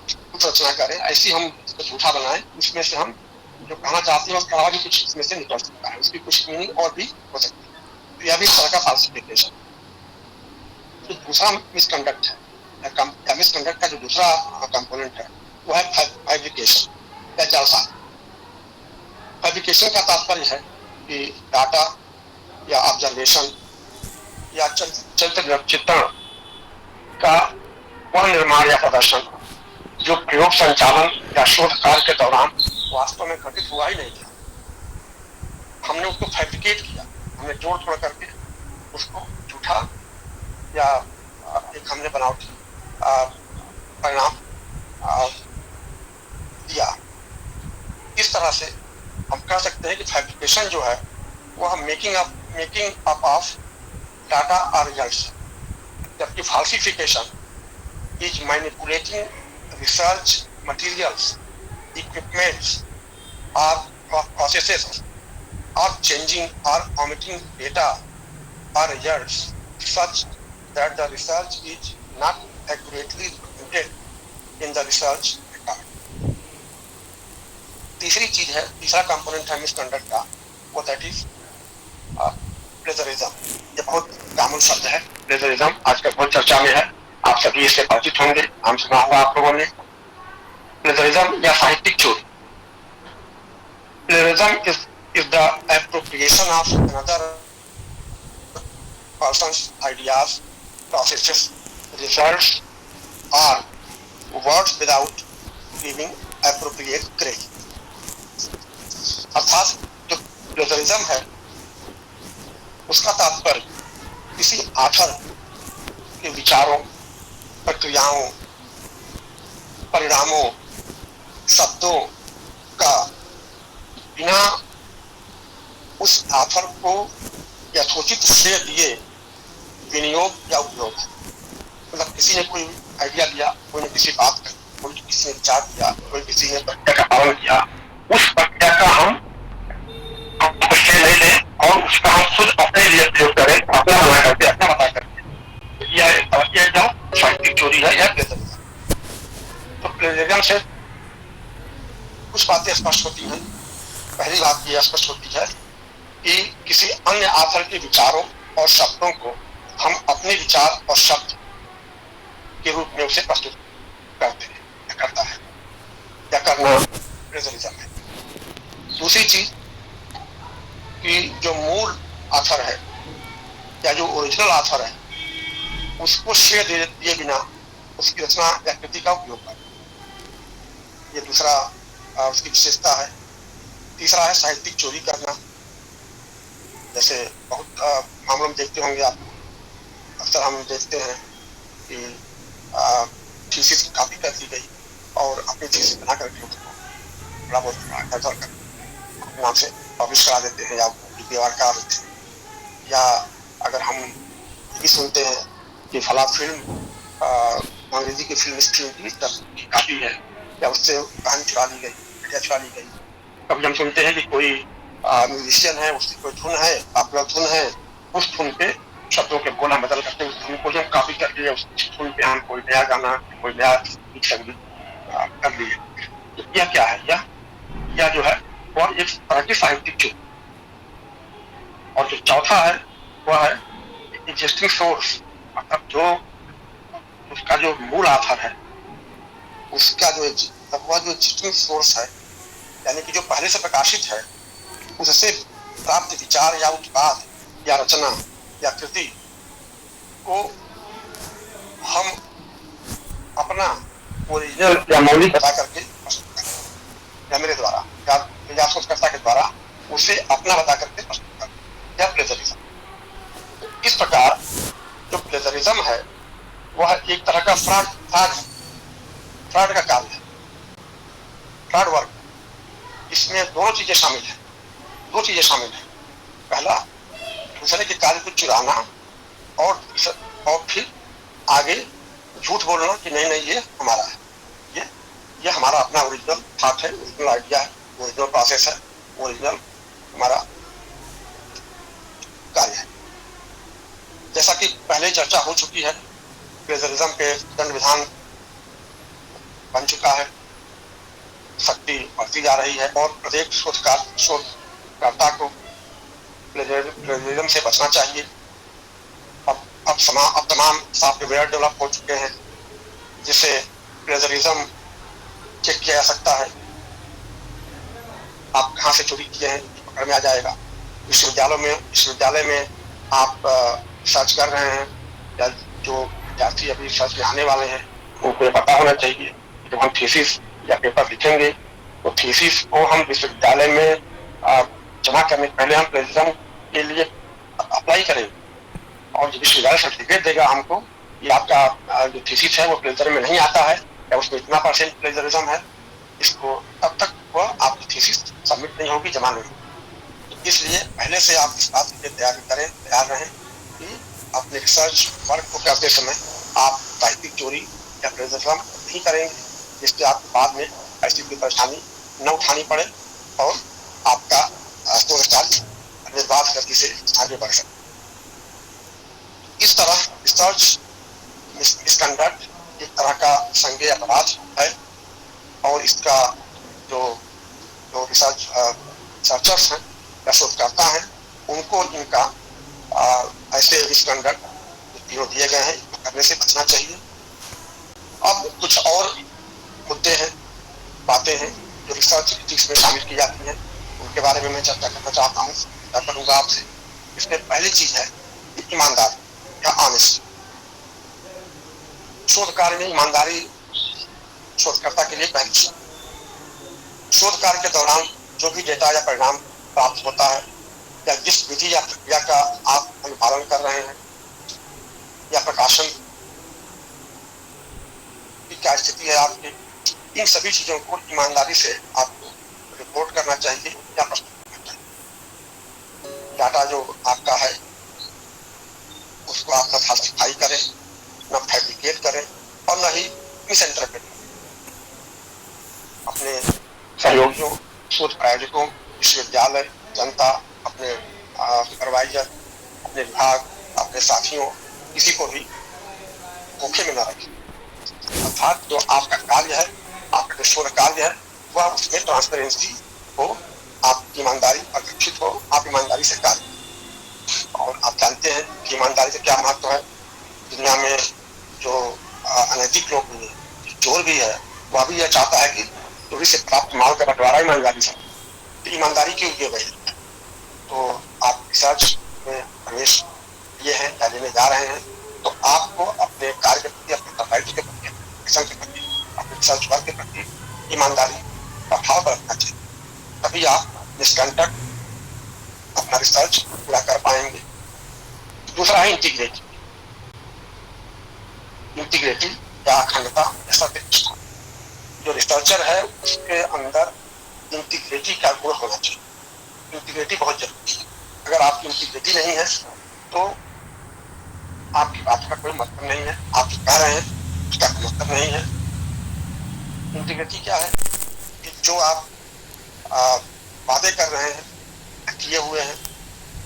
कुछ रचना करें, ऐसी हम झूठा बनाएं, उसमें से हम जो कहना चाहते हैं उसके अलावा भी कुछ इसमें से निकल सकता है, उसकी कुछ मीनिंग और भी हो सकती है। तो यह भी इस तरह का फाल्सिफिकेशन। तो दूसरा मिसकंडक्ट है, या मिसकंडक्ट का जो दूसरा कंपोनेंट है वो है फैब्रिकेशन या जालसाज। फैब्रिकेशन का तात्पर्य है कि डाटा या ऑब्जर्वेशन या चित्रण का पुनर्निर्माण या प्रदर्शन जो प्रयोग संचालन या शोध कार्य के दौरान वास्तव में घटित हुआ ही नहीं था, हमने उसको फैब्रिकेट किया, हमने जोड़ तोड़ करके उसको झूठा या एक हमने बनावटी परिणाम दिया। इस तरह से हम कह सकते हैं कि फैब्रिकेशन जो है वो हम मेकिंग अप ऑफ डाटा और रिजल्ट्स, जबकि फाल्सिफिकेशन is manipulating research materials, equipments और processes, or changing or omitting data or results such that the research is not accurately represented in the research record. तीसरी चीज है, तीसरा कंपोनेंट है misconduct का, वो दैट इज प्लेजरिज्म। ये बहुत कॉमन शब्द है प्लेजरिज्म, आजकल बहुत चर्चा में है, आप सभी इससे परिचित होंगे, नाम सुना होगा आप लोगों ने। प्लेजरिज्म या साहित्यिक चोरी। Plagiarism is the appropriation of another person's ideas, processes, results or words without giving appropriate credit। अर्थात जो प्लेजरिज्म है उसका तात्पर्य किसी ऑथर के विचारों, प्रक्रियाओं, परिणामों, शब्दों का बिना उस आथर को यथोचित श्रेय दिए विनियोग या उपयोग है। मतलब किसी ने कोई आइडिया दिया, कोई ने किसी बात कर, कोई किसी ने विचार दिया, कोई किसी ने प्रक्रिया का पालन किया, उस प्रक्रिया का हम श्रेय नहीं लें और उसका हम खुद अपने लिए प्रयोग करें, अपना बना करके, अपना बता करके, यह एकदम साहित्यिक चोरी है, यह प्लेजरिज्म। तो प्लेजरिज्म से कुछ बातें स्पष्ट होती हैं। पहली बात यह स्पष्ट होती है कि किसी अन्य आथर के विचारों और शब्दों को हम अपने विचार और शब्द के रूप में उसे प्रस्तुत करते हैं या करता है या करना प्लेजरिज्म है। दूसरी चीज कि जो मूल आथर है या जो ओरिजिनल आथर है उसको श्रेय दिए बिना उसकी रचना या कृति का उपयोग करना, ये दूसरा उसकी विशेषता है। तीसरा है साहित्यिक चोरी करना। जैसे बहुत मामलों में देखते होंगे आप, अक्सर हम देखते हैं कि थीसिस की कॉपी कर ली गई और अपनी थीसिस बना करके उसको थोड़ा बहुत इधर कर अपने नाम से पब्लिश करा देते हैं या व्यवहार करा देते हैं। या अगर हम ये भी सुनते हैं कि फला फिल्म अंग्रेजी की फिल्म इस फिल्म की कॉपी है या उससे कहानी चुरा ली गई, घटिया चुरा ली गई। कभी हम सुनते हैं कि कोई म्यूजिशियन है, उसकी कोई धुन है, पॉपुलर धुन है, उस धुन पे शब्दों के बोल हम बदल करते हैं, उस धुन को हम कॉपी कर लिए, उस धुन पे हम कोई नया गाना, कोई नया गीत संगीत कर लिए। तो यह क्या है? यह जो है वह एक तरह की साहित्यिक चोरी। और जो चौथा है वह है एग्जिस्टिंग सोर्स, मतलब जो उसका जो मूल आधार है, उसका जो एग्जिस्टिंग सोर्स है, यानी कि जो पहले से प्रकाशित है, उससे प्राप्त विचार या उत्पाद या रचना या कृति को हम अपना ओरिजिनल या मौलिक बता करके प्रस्तुत करते हैं, मेरे द्वारा या शोधकर्ता के द्वारा उसे अपना बता करके प्रस्तुत करते हैं, यह प्लेजरिज्म। इस प्रकार जो प्लेजरिज्म है वह एक तरह का फ्रॉड का कार्य है, फ्रॉड वर्क। इसमें दोनों चीजें शामिल है, दो चीजें शामिल है। पहला, दूसरे के कार्य को चुराना और फिर आगे झूठ बोलना कि नहीं नहीं ये हमारा है, ये हमारा अपना ओरिजिनल थॉट है, ओरिजिनल आइडिया है, ओरिजिनल प्रोसेस है, ओरिजिनल हमारा कार्य है। जैसा कि पहले चर्चा हो चुकी है, प्लेजरिज्म के दंड विधान बन चुका है, शक्ति बढ़ती जा रही है और प्रत्येक शोधकर्ता को प्लेजरिज्म से बचना चाहिए। अब तमाम सॉफ्टवेयर डेवलप हो चुके हैं जिससे प्लेजरिज्म चेक किया जा सकता है। आप कहाँ से चोरी किए हैं पकड़ में आ जाएगा। विश्वविद्यालय में आप सर्च कर रहे हैं या जो विद्यार्थी अभी सर्च में आने वाले हैं उनको पता होना चाहिए जब हम थीसिस या पेपर लिखेंगे तो थीसिस को हम विश्वविद्यालय में जमा करने के पहले हम प्लेजरिज्म के लिए अप्लाई करेंगे और जब विश्वविद्यालय सर्टिफिकेट देगा हमको ये आपका जो थीसिस है वो प्लेजरिज्म में नहीं आता है या उसमें इतना % प्लेजरिज्म है, इसको तब तक वो आपकी थीसिस सबमिट नहीं होगी, जमा नहीं होगी। तो इसलिए पहले से आप इस बात की तैयार रहें कि अपने रिसर्च वर्क को करते समय आप साहित्यिक चोरी या प्लेजरिज्म नहीं करेंगे, जिससे आपको बाद में ऐसी कोई परेशानी न उठानी पड़े और आपका शोध कार्य निर्बाध गति से आगे बढ़ सके। इस तरह रिसर्च मिसकंडक्ट एक तरह का संज्ञेय अपराध है और इसका जो रिसर्चर्स हैं या शोधकर्ता हैं उनको इनका ऐसे मिसकंडक्ट तीनों दिए गए हैं करने से बचना चाहिए। अब कुछ और मुद्दे हैं, बातें हैं जो रिसर्च एथिक्स में शामिल की जाती हैं, उनके बारे में मैं चर्चा करना चाहता हूँ, चर्चा करूँगा आपसे। इसमें पहली चीज है ईमानदारी या ऑनेस्टी। शोध कार्य में ईमानदारी शोधकर्ता के लिए पहली चीज। शोध कार्य के दौरान जो भी डेटा या परिणाम प्राप्त होता है या जिस विधि या प्रक्रिया का आप अनुपालन कर रहे हैं या प्रकाशन क्या स्थिति है आपकी, इन सभी चीजों को ईमानदारी से आपको रिपोर्ट करना चाहिए या प्रस्तुत करना चाहिए। डाटा जो आपका है उसको आप न फॉल्सिफाई करें, न फैब्रिकेट करें और न ही मिसइंटरप्रेट करें। अपने सहयोगियों, शोध प्रायोजकों, विश्वविद्यालय, जनता, अपने सुपरवाइजर, अपने विभाग, अपने साथियों, किसी को भी धोखे में न रखें। अर्थात जो आपका कार्य है, आपका जो शोध कार्य है, वह उसमें ट्रांसपेरेंसी हो, आप ईमानदारी परिलक्षित हो, आप ईमानदारी से कार्य करें। और आप जानते हैं कि ईमानदारी से क्या महत्व है। दुनिया में जो अनैतिक लोग भी है, चोर भी है, वह भी यह चाहता है कि चोरी से प्राप्त माल का बंटवारा ईमानदारी से। तो ईमानदारी क्यों दिए गई? तो आप रिसर्च में प्रवेश लिए हैं या लेने जा रहे हैं, तो आपको अपने कार्य के प्रति, अपने प्रोफाइल के प्रति, के प्रति, अपने रिसर्च वर्क के प्रति ईमानदारी का भाव रखना चाहिए। तभी आप निष्कंटक अपना रिसर्च पूरा कर पाएंगे। दूसरा है इंटीग्रिटी। इंटीग्रिटी या अखंडता, सत्यनिष्ठा। जो रिसर्चर है उसके अंदर इंटीग्रिटी का गुण होना चाहिए। इंटीग्रिटी बहुत जरूरी है। अगर आपकी इंटीग्रिटी नहीं है तो आपकी बात का कोई मतलब नहीं है, आप जो कह रहे हैं उसका कोई मतलब नहीं है। इंटीग्रिटी क्या है कि जो आप वादे कर रहे हैं, किए हुए हैं,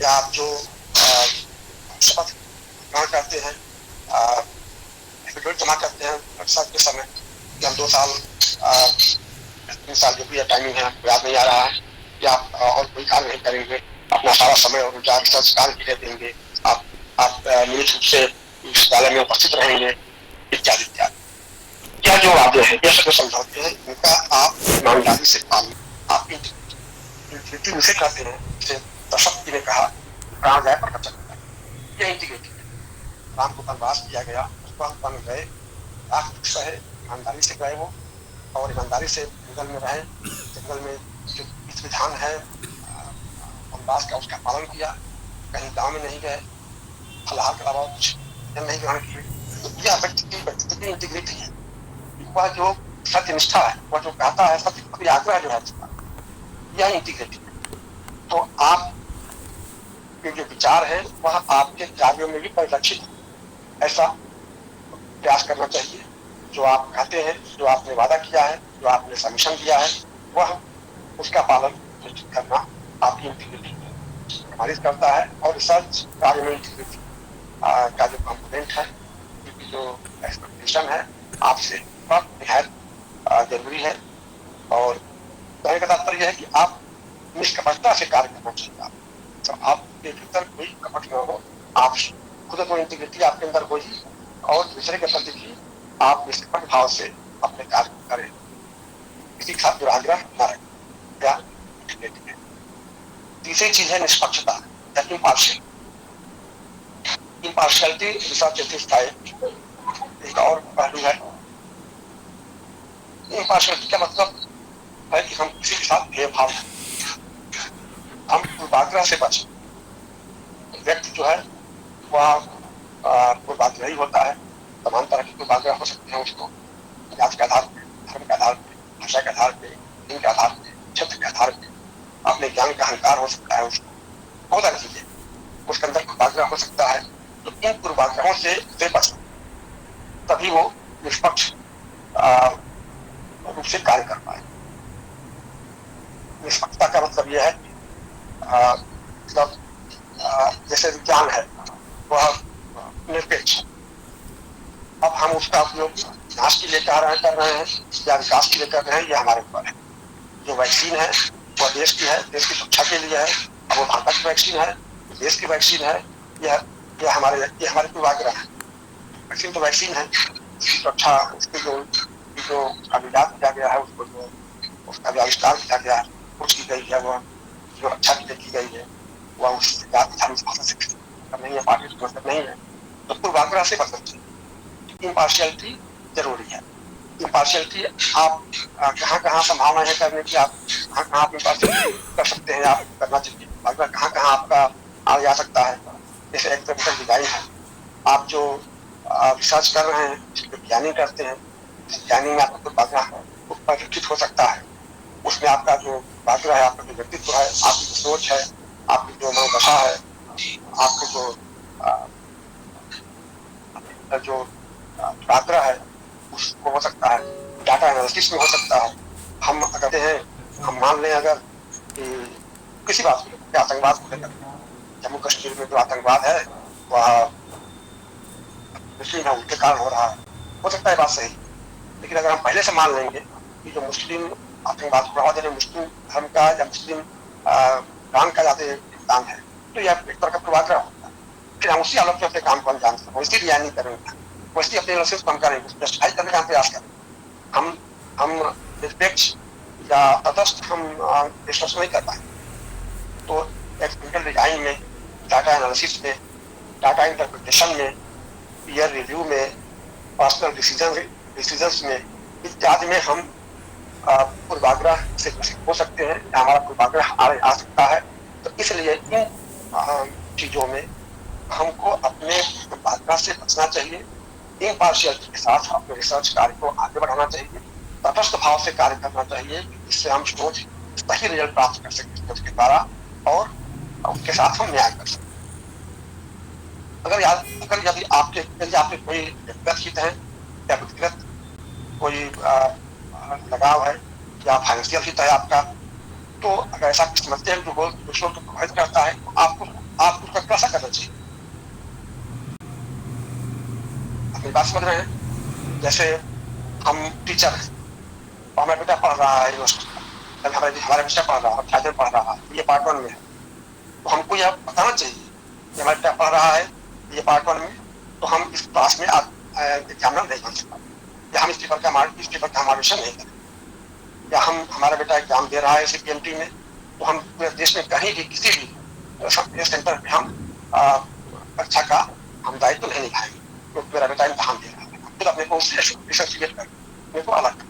या आप जो शपथ ग्रहण करते हैं, एफिडेविट जमा करते हैं रिसर्च के समय कि हम 2 साल 3 साल जो भी टाइमिंग है याद नहीं आ रहा है, कि आप और कोई कार्य नहीं करेंगे, अपना सारा समय और ऊर्जा रिसर्च कार्य के लिए देंगे, आप नियमित रूप से विश्वविद्यालय में उपस्थित रहेंगे, इत्यादि इत्यादि। क्या जो वादे हैं, ये सब समझौते हैं, इनका आप ईमानदारी से पालन, आप इंटीग्रिटी उसे कहते हैं जिसे दशरथ जी ने कहा प्राण जाए पर वचन जाए। यह इंटीग्रिटी है। राम को वनवास किया गया, उसको हम वन गए, लाख दुख सहे, ईमानदारी से गए वो, और ईमानदारी से जंगल में रहे, जंगल में जो विधि विधान है वनवास का उसका पालन किया, कहीं गांव में नहीं गए, फलाहार के अलावा कुछ नहीं ग्रहण किए। तो यह व्यक्ति की इंटीग्रिटी है। वह जो सत्यनिष्ठा है, वह जो कहता है, सत्य आग्रह जो है उसका, यह इंटीग्रिटी है। तो आप के जो विचार है वह आपके कार्यों में भी परिलक्षित है, ऐसा प्रयास करना चाहिए। जो आप कहते हैं, जो आपने वादा किया है, जो आपने सबमिशन दिया है, वह उसका पालन निश्चित करना आपकी इंटीग्रिटी खारिज करता है। और रिसर्च कार्य में इंटीग्रिटी का जो कंपोनेंट है, क्योंकि जो एक्सपेक्टेशन है आपसे, वह निहायत जरूरी है। और कहने का तात्पर्य है कि आप निष्कपटता से कार्य करना चाहिए। तो आपके भीतर कोई कपट न हो, आप खुद को इंटीग्रिटी आपके अंदर हो ही, और दूसरे के प्रति भी आप निष्कपट भाव से अपने कार्य करें, किसी के साथ दुराग्रह न रखें। तीसरी चीज है निष्पक्षता, इम्पार्शियलिटी रिसर्च एथिक्स का एक और पहलू है। इम्पार्शियलिटी का मतलब है कि हम किसी के साथ भेदभाव, हम पूर्वाग्रह से बचें। व्यक्ति जो है वह पूर्वाग्रही होता है, तमाम तरह के पूर्वाग्रह हो सकते हैं उसको, जाति के आधार पर, धर्म के आधार पर, भाषा के आधार पर, दिन के आधार पर, क्षेत्र के आधार पर, अपने ज्ञान का अहंकार हो सकता है उसको, बहुत सारी चीजें उसके अंदर पूर्वाग्रह हो सकता है। तो इन पूर्वाग्रहों से बचना, तभी वो निष्पक्ष रूप से कार्य कर पाए। निष्पक्षता का मतलब यह है मतलब जैसे विज्ञान है वह निरपेक्ष। अब हम उसका उपयोग विनाश के लिए कर रहे हैं या विकास के लिए कर रहे हैं, यह हमारे ऊपर है। जो वैक्सीन है वह देश की है, देश की सुरक्षा के लिए है। अब वो भारत की वैक्सीन है, देश की वैक्सीन है, यह हमारे पूर्वाग्रह है। वैक्सीन तो वैक्सीन है, सुरक्षा उसकी जो अभिजात किया गया है, उसको जो उसका जो आविष्कार किया गया है, कुछ की गई है, वह जो अच्छा की गई है, वह उस जाति धर्म भाषा से नहीं है, पार्टी से नहीं है। तो पूर्वाग्रह से बचना चाहिए। इम्पार्शियलिटी जरूरी है। इम्पार्शियलिटी आप कहाँ संभावना है करने की, आप कहाँ आप इम्पार्शियलिटी कर सकते हैं, आप करना चाहिए। अगर कहाँ आपका आ जा सकता है, जैसे एक डिजाइन है, आप जो रिसर्च कर रहे हैं, वैज्ञानिक करते हैं, ज्ञानी में आपका पूर्वाग्रह परिलक्षित हो सकता है। उसमें आपका जो पूर्वाग्रह है, आपका जो व्यक्तित्व है, आपकी जो सोच है, आपकी जो मनोदशा है, आपके जो पूर्वाग्रह है, उसको हो सकता है डाटा एनालिसिस में हो सकता है। हम कहते हैं, हम मान लें अगर कि किसी बात को, आतंकवाद को लेकर जम्मू कश्मीर में जो आतंकवाद है वह मुस्लिम है उनके कारण हो सकता है बात सही, लेकिन अगर हम पहले से मान लेंगे कि जो मुस्लिम आतंकवाद को बढ़ावा देने मुस्लिम धर्म का या मुस्लिम कान का ज्यादा योगदान है, तो यह एक तरह का पूर्वाग्रह होता है। फिर हम उसी आलोक में अपने काम को अंजाम दें, वैसी रिया नहीं करेंगे, वैसी अपने एनालिसिस को हम करेंगे, जस्टिफाई करने का प्रयास करें। हम निरपेक्ष या तटस्थ हम विश्वास नहीं कर पाए। तो टेक्निकल डिजाइन में, डाटा एनालिसिस में, डाटा इंटरप्रिटेशन में, पीयर रिव्यू में, पर्सनल डिसीजंस में, इत्यादि में हम पूर्वाग्रह से ग्रसित हो सकते हैं, हमारा पूर्वाग्रह आ सकता है। तो इसलिए इन चीजों में हमको अपने पूर्वाग्रह से बचना चाहिए, इम्पार्शियलिटी के साथ अपने रिसर्च कार्य को आगे बढ़ाना चाहिए, तटस्थ भाव से कार्य करना चाहिए, जिससे हम सोच सही रिजल्ट प्राप्त कर सकें सोच के द्वारा, और उसके साथ हम न्याय कर सकते। अगर यदि आपके कोई व्यक्तिगत हित है या व्यक्तिगत कोई लगाव है या फाइनेंशियल हित है आपका, तो अगर ऐसा समझते हैं जो दूसरों को प्रभावित करता है, तो आपको उसका कैसा करना चाहिए। अपनी बात समझ रहे हैं? जैसे हम टीचर हैं और हमारा बेटा पढ़ रहा है यूनिवर्सिटी में, हमारा बच्चा पढ़ रहा है, फादर पढ़ रहा है, ये पार्ट 1 में है, तो हमको यह बताना चाहिए कि हमारा बेटा पढ़ रहा है ये पार्ट 1 में, तो हम इस क्लास में एग्जामिनर नहीं बन सकता, या हम इस पेपर का हमारा नहीं करें, या हमारा बेटा एग्जाम दे रहा है CPMT में, तो हम पूरे देश में कहीं भी किसी भी सेंटर पे हम परीक्षा का हम दायित्व नहीं निभाएंगे, क्योंकि मेरा बेटा इम्तहान दे रहा है, फिर अपने को उससे डिसोसिएट कर मेरे को अलग कर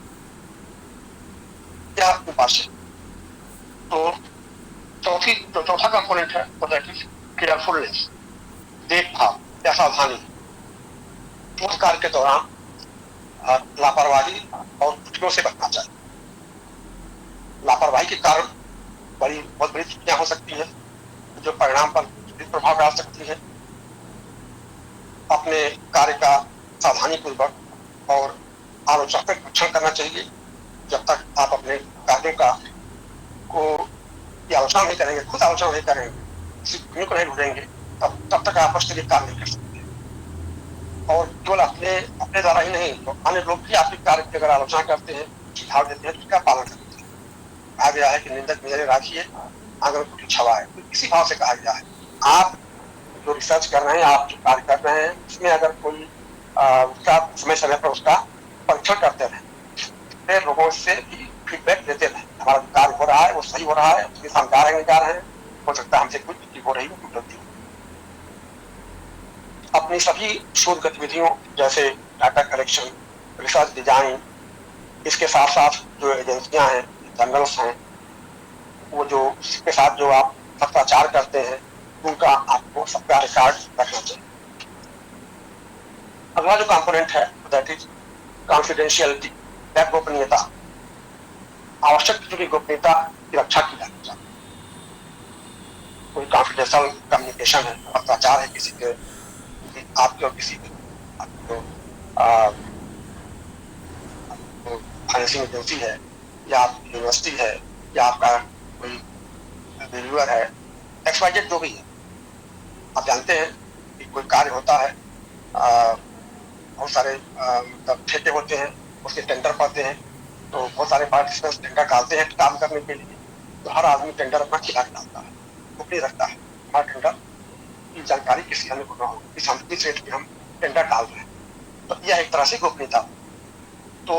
क्या पार्शियल। तो चौथा कंपोनेंट है दैट इज केयरफुलनेस, देखभाल या सावधानी। शोध कार्य के दौरान लापरवाही और त्रुटियों से बचना चाहिए। लापरवाही के कारण बहुत बड़ी त्रुटियां हो सकती है, जो परिणाम पर प्रभाव डाल सकती है। अपने कार्य का सावधानी पूर्वक और आलोचनात्मक परीक्षण करना चाहिए। जब तक आप अपने कार्यों को आलोचना नहीं करेंगे, खुद आलोचना नहीं करेंगे, किसी को नहीं ढूंढेंगे, तब तक आप उसके लिए काम नहीं कर सकते। और केवल अपने द्वारा ही नहीं, तो अन्य लोग भी आपके कार्य की अगर आलोचना करते हैं, सुझाव देते हैं, तो उसका पालन करते हैं। कहा गया है कि निंदक नजरे राखिए, आंगन को छवा है, तो इसी भाव से कहा गया है। आप जो रिसर्च कर रहे हैं, आप जो कार्य कर रहे हैं, उसमें अगर कोई उसका समय पर उसका परीक्षण करते रहे, लोगों से भी फीडबैक देते रहे, हमारा कार्य हो रहा है, वो सही हो रहा है, उसके साथ जा रहे हैं, हो सकता है हमसे कुछ गलती हो रही हो, कुछ गलती हो। अपनी सभी शोध गतिविधियों जैसे डाटा कलेक्शन, रिसर्च डिजाइन, इसके साथ साथ जो एजेंसियां हैं, जर्नल्स हैं, वो जो इसके साथ जो आप पत्राचार करते हैं, उनका आपको सबका रिकॉर्ड रखना चाहिए। अगला जो कंपोनेंट है दैट इज कॉन्फिडेंशियलिटी या गोपनीयता। आवश्यक चीजों की गोपनीयता की रक्षा की जानी चाहिए। कोई कॉन्फिडेंशियल कम्युनिकेशन है, पत्राचार है किसी के, आपके और किसी के, फाइनेंसिंग एजेंसी है, या आपकी यूनिवर्सिटी है, या आपका कोई रिव्यूअर है, XYZ जो भी है। आप जानते हैं कि कोई कार्य होता है, बहुत सारे ठेके होते हैं, उसके टेंडर पड़ते हैं, तो बहुत सारे पार्टिसिपेंट्स टेंडर डालते हैं काम करने के लिए, तो हर आदमी टेंडर अपना खिला डालता है, वो नहीं रखता है हमारा टेंडर की जानकारी किसी अन्य को न हो, किस रेट में हम टेंडर डाल रहे हैं, तो यह एक तरह से गोपनीयता। तो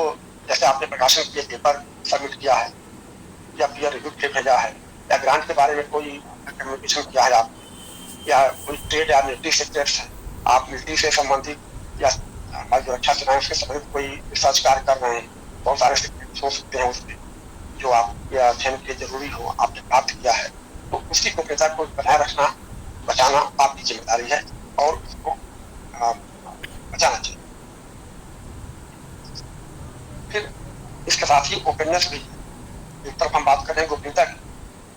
जैसे आपने प्रकाशन के पेपर सबमिट किया है, या पीयर रिव्यू के भेजा है, या ग्रांट के बारे में कोई कम्युनिकेशन किया है आपने, या कोई ट्रेड या मिलिट्री सेक्टर्स है, आप मिलिट्री से संबंधित या हमारी जो रक्षा सेनाएं उसके संबंधित कोई रिसर्च कार्य कर रहे हैं, बहुत सारे सेक्टर्स हो सकते हैं उसमें जो आप अध्ययन के जरूरी हो, आपने प्राप्त किया है, तो उसकी गोपनीयता को बनाए रखना, बचाना आपकी जिम्मेदारी है, और उसको बचाना चाहिए। फिर इसके साथ ही ओपननेस भी है। एक तरफ हम बात कर रहे हैं गोपनीयता की,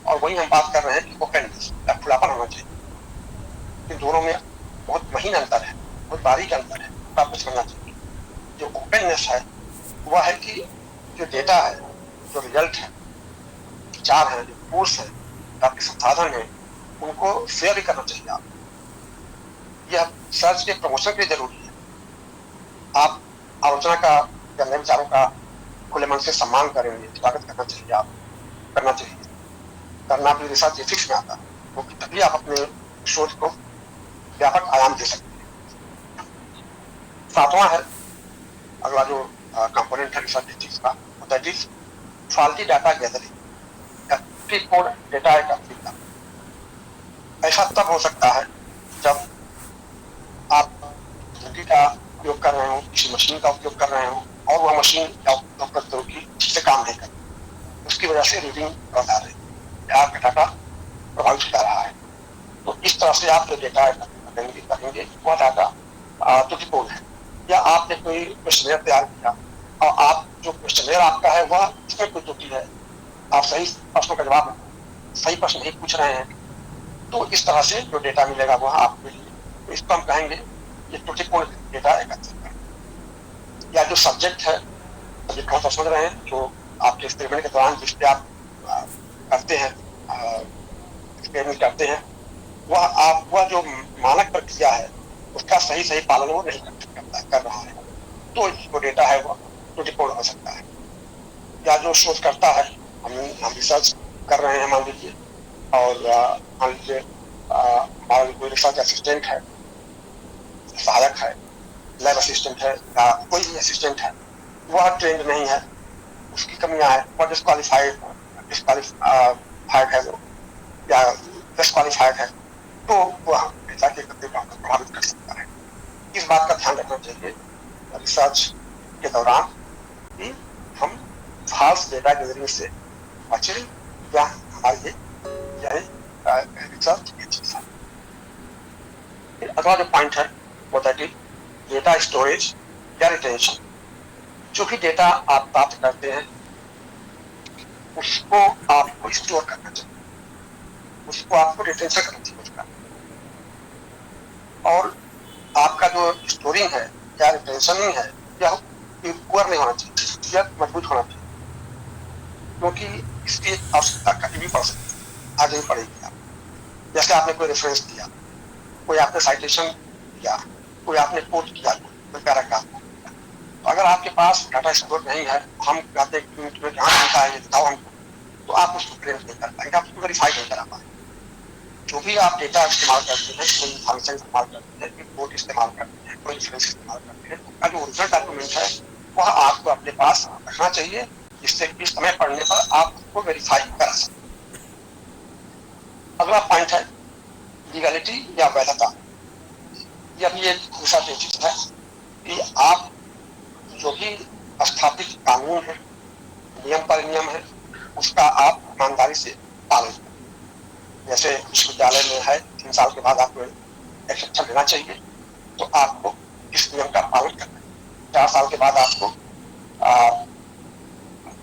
और वही हम बात कर रहे हैं कि ओपननेस या खुलापन होना चाहिए। इन दोनों में बहुत महीन अंतर है, बहुत बारीक अंतर है, आपको समझना चाहिए। जो ओपननेस है वह है कि जो डेटा है, जो रिजल्ट है, विचार है, जो कोर्स है, आपके संसाधन है, उनको शेयर भी करना चाहिए। आप यह सर्च के प्रमोशन के लिए जरूरी है। आप आलोचना का या नए विचारों का खुले मन से सम्मान करेंगे, स्वागत करना चाहिए। आप करना चाहिए, करना भी रिसर्च एथिक्स में आता है, क्योंकि तभी आप अपने शोध को व्यापक आयाम दे सकते हैं। सातवां है अगला जो कंपोनेंट है रिसर्च एथिक्स का, that is faulty data gathering. Data एकत्रीकरण ऐसा तब हो सकता है जब आप तकनीकी का उपयोग कर रहे हो, किसी मशीन का उपयोग कर रहे हो, और वह मशीन या उपयोग करते हो कि ठीक से काम नहीं कर, उसकी वजह से रीडिंग गलत आ रही है, आपका डाटा प्रभावित हो रहा है। तो इस तरह से आप जो डेटा करेंगे वह डाटा त्रुटिपूर्ण है। या आपने कोई क्वेश्चनेयर तैयार किया और आप जो क्वेश्चनेयर आपका है वह उसमें कोई त्रुटि है, आप सही प्रश्नों का जवाब सही प्रश्न नहीं पूछ रहे हैं, तो इस तरह से जो डेटा मिलेगा वह आपके लिए, तो इसको हम कहेंगे ये त्रुटिपूर्ण डेटा एकत्रित करें। या जो सब्जेक्ट है, सब्जेक्ट हम समझ रहे हैं, जो आपके एक्सपेरिमेंट के दौरान जिस पे आप करते हैं, एक्सपेरिमेंट करते हैं, वह जो मानक प्रक्रिया है उसका सही सही पालन वो नहीं कर रहा है, तो जो डेटा है वो त्रुटिपूर्ण हो सकता है। या जो शोधकर्ता है, हम रिसर्च कर रहे हैं मान लीजिए, और मान लीजिए हमारा कोई रिसर्च असिस्टेंट है, सहायक है, लैब असिस्टेंट है, या कोई भी असिस्टेंट है, वह ट्रेंड नहीं है, उसकी कमियां है, वह डिस्क्वालीफाइड है वो, या डिस्क्वालीफाइड है, तो वह डेटा के एकत्रीकरण को प्रभावित कर सकता है। इस बात का ध्यान रखना चाहिए रिसर्च के दौरान कि हम फाल्स डेटा गैदरिंग से बचे, या हमारे लिए रिसर्च एथिक्स है। अगला जो पॉइंट है वो दैट इज डेटा स्टोरेज या रिटेंशन। जो भी डेटा आप प्राप्त करते हैं उसको आपको स्टोर करना चाहिए, उसको आपको रिटेंशन करना चाहिए उसका। और आपका जो स्टोरिंग है या रिटेंशनिंग है यह पुअर नहीं होना चाहिए, यह मजबूत होना चाहिए, क्योंकि इसकी आवश्यकता कभी भी पड़ सकती है, आगे भी पड़ेगी। आप जैसे आपने कोई रेफरेंस दिया, कोई आपने साइटेशन किया, कोई आपने कोट किया, कोई पैराग्राफ, तो अगर आपके पास डाटा स्टोर नहीं है, हम कहते हैं मिनट में कहाँ मिलता है ये बताओ हमको, तो आप उसको प्रिंट नहीं कर पाएंगे, आप उसको वेरीफाई नहीं करा पाएंगे। जो भी आप डेटा इस्तेमाल करते हैं, कोई फंक्शन इस्तेमाल करते हैं, कोई कोड इस्तेमाल करते हैं, कोई रेफरेंस इस्तेमाल करते हैं, उसका जो ओरिजिनल डॉक्यूमेंट है वह आपको अपने पास रखना चाहिए, जिससे इस समय पढ़ने पर आप उसको वेरीफाई कर सकें। अगला पॉइंट है लीगलिटी या वैधता। यह भी एक रिसर्च एथिक्स है कि आप जो भी स्थापित कानून है, नियम परिनियम है, उसका आप ईमानदारी से पालन करें। जैसे विश्वविद्यालय में है 3 साल के बाद आपको एक्सेप्शन लेना चाहिए, तो आपको इस नियम का पालन करना है। 4 साल के बाद आपको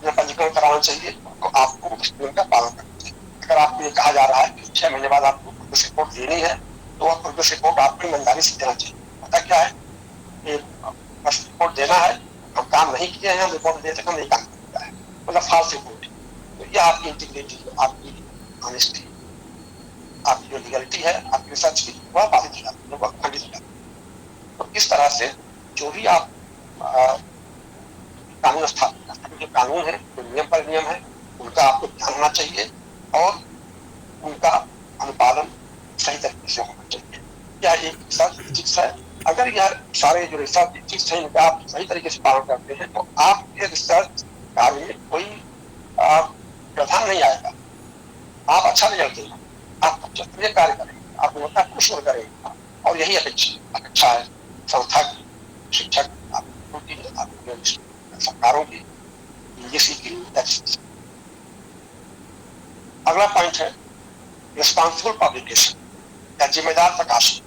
पंजीकरण कराना चाहिए, तो आपको इस नियम का पालन करना चाहिए। अगर आपको ये कहा जा रहा है कि 6 महीने बाद आपको प्रोग्रेस रिपोर्ट देनी है, तो वह प्रोग्रेस रिपोर्ट आपको ईमानदारी से देना चाहिए। पता क्या है, बस रिपोर्ट देना है, हम काम नहीं किए हैं, हम रिपोर्ट दे सकते, हम नहीं काम किया है, मतलब फाल्स रिपोर्ट। तो यह आपकी इंटीग्रिटी, आपकी ऑनेस्टी, आपकी जो लीगलिटी है, आपकी रिसर्च की, वह बाधित हो जाती है, वह खंडित हो जाती है। तो इस तरह से जो भी आप कानून स्थापित जो कानून है, जो नियम पर नियम है, उनका आपको ध्यान होना चाहिए और उनका अनुपालन सही तरीके से होना चाहिए। यह एक रिसर्च एथिक्स है। अगर यह सारे जो रिसर्च एथिक्स है इनका आप सही तरीके से पालन करते हैं, तो आपके रिसर्च कार्य में कोई व्यवधान नहीं आएगा, आप अच्छा रिजल्ट देंगे, आप सक्रिय कार्य करेंगे, आप गुणवत्ता खुश करेंगे, और यही अपेक्षा है संस्था की, शिक्षक की, सरकारों की, यूजीसी की। अगला पॉइंट है रिस्पॉन्सिबल पब्लिकेशन या जिम्मेदार प्रकाशन।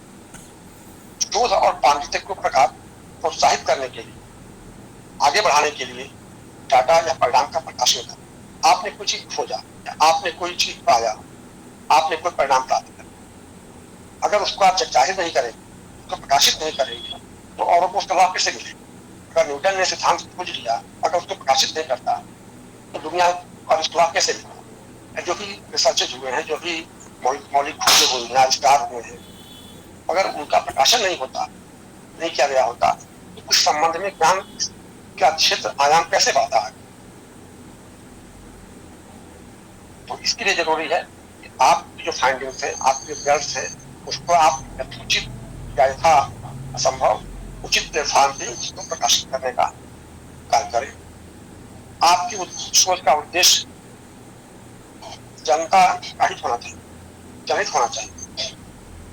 शोध और पांडित्य को प्रोत्साहित करने के लिए, आगे बढ़ाने के लिए डाटा या परिणाम का प्रकाशन करना। आपने कोई चीज खोजा, आपने कोई चीज पाया, आपने कोई परिणाम प्राप्त किया, अगर उसको आप जब जाहिर नहीं करेंगे, उसको प्रकाशित नहीं करेंगे, तो औरों को उसका लाभ कैसे मिलेगा? अगर न्यूटन ने सिद्धांत खोज लिया, अगर उसको प्रकाशित नहीं करता, तो दुनिया का उसका लाभ कैसे मिलेगा? जो भी रिसर्चेज हुए हैं, जो भी मौलिक खोजें हुई हैं, आविष्कार हुए हैं, अगर उनका प्रकाशन नहीं होता, नहीं किया गया होता, तो उस संबंध में ज्ञान का क्षेत्र आयाम कैसे बढ़ता है? तो इसके लिए जरूरी है कि आपकी जो फाइंडिंग्स है, आपके रिजल्ट्स है, उसको आप यथोचित या यथा असंभव उचित प्लेटफॉर्म पे उसको प्रकाशित करने का कार्य करें। आपकी सोच का उद्देश्य जनता हित होना चाहिए, जनहित होना चाहिए,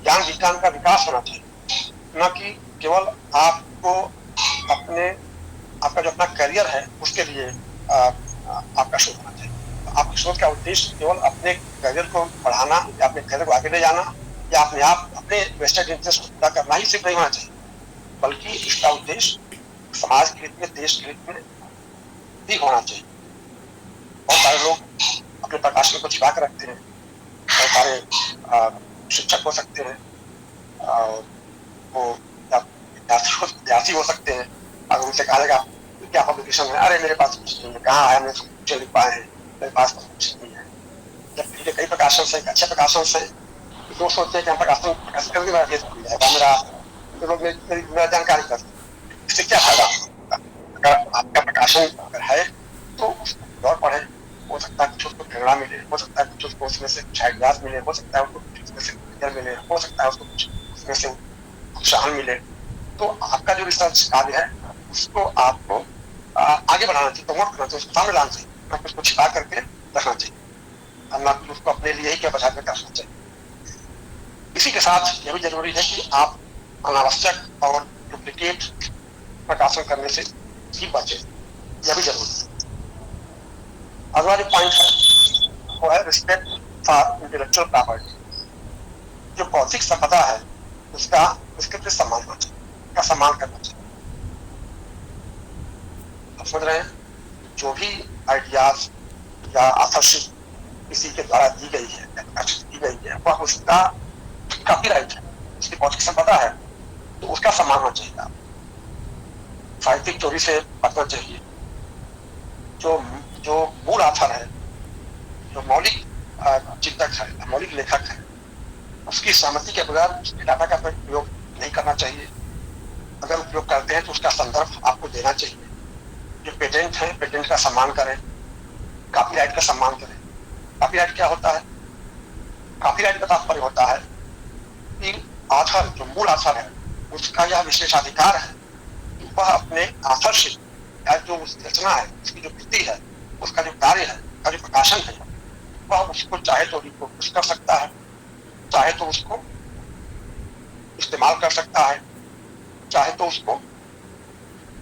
ज्ञान विज्ञान का विकास होना चाहिए, न कि केवल आपको अपने आपका जो अपना करियर है उसके लिए आपका शोध होना चाहिए। आपके शोध का उद्देश्य केवल अपने करियर को बढ़ाना या अपने करियर को आगे ले जाना या अपने आप अपने वेस्टेड इंटरेस्ट को पूरा करना ही सिर्फ नहीं होना चाहिए, बल्कि इसका उद्देश्य समाज के हित में, देश के हित में भी होना चाहिए। बहुत सारे लोग अपने प्रकाशन को छिपा कर रखते हैं, बहुत सारे शिक्षक हो सकते हैं, वो विद्यार्थी हो सकते हैं, अगर उनसे कहा जाएगा क्या पब्लिकेशन है, अरे मेरे पास कुछ नहीं है, कहाँ है, हमने कुछ लिख पाए हैं, मेरे पास कुछ नहीं है। जब पिछले कई प्रकाशन से, अच्छे प्रकाशन से लोग सोचते हैं कि हम प्रकाशन करके मेरा भेद खुल जाएगा, मेरा जानकारी कर, इससे क्या फायदा? अगर आपका प्रकाशन अगर है तो और पढ़े, हो सकता है कुछ उसको प्रेरणा मिले, हो सकता है कुछ उसको उसमें से कुछ आइडियाज मिले, हो सकता है उसको कुछ उसमें से मिले, हो सकता है उसको कुछ उसमें से उत्साह मिले। तो आपका जो रिसर्च कार्य है उसको आपको आगे बढ़ाना चाहिए, प्रमोट करना चाहिए, उसको सामने लाना चाहिए, ना कि उसको छिपा करके रखना चाहिए, और ना कि उसको अपने लिए ही क्या बचा कर रखना चाहिए। इसी के साथ यह भी जरूरी है कि आप अनावश्यक और डुप्लीकेट प्रकाशन करने से ही बचे, यह भी जरूरी है। अगला जो पॉइंट है वो है रिस्पेक्ट फॉर इंटेलेक्चुअल प्रॉपर्टी। जो बौद्धिक संपदा है उसका उसके प्रति सम्मान होना चाहिए, उसका सम्मान करना चाहिए। आप समझ रहे हैं, जो भी आइडियाज या ऑथरशिप किसी के द्वारा दी गई है, की गई है, वह उसका कॉपीराइट है, उसकी बौद्धिक संपदा है, तो उसका सम्मान होना चाहिए। साहित्यिक चोरी से बचना चाहिए। जो जो मूल आथर है, जो मौलिक चिंतक है, मौलिक लेखक है, उसकी सहमति के बगैर उसके डाटा का प्रयोग नहीं करना चाहिए। अगर उपयोग करते हैं तो उसका संदर्भ आपको देना चाहिए। जो पेटेंट है, पेटेंट का सम्मान करें, कॉपीराइट का सम्मान करें। कॉपीराइट क्या होता है? कॉपीराइट का तात्पर्य होता है कि आथर, जो मूल आथर है, उसका यह विशेषाधिकार है कि वह अपने आथरशिप या जो उसकी रचना है, उसकी जो कृति है, उसका जो कार्य है, उसका जो प्रकाशन है, वह उसको चाहे तो रिप्रोड्यूस कर सकता है, चाहे तो उसको इस्तेमाल कर सकता है, चाहे तो उसको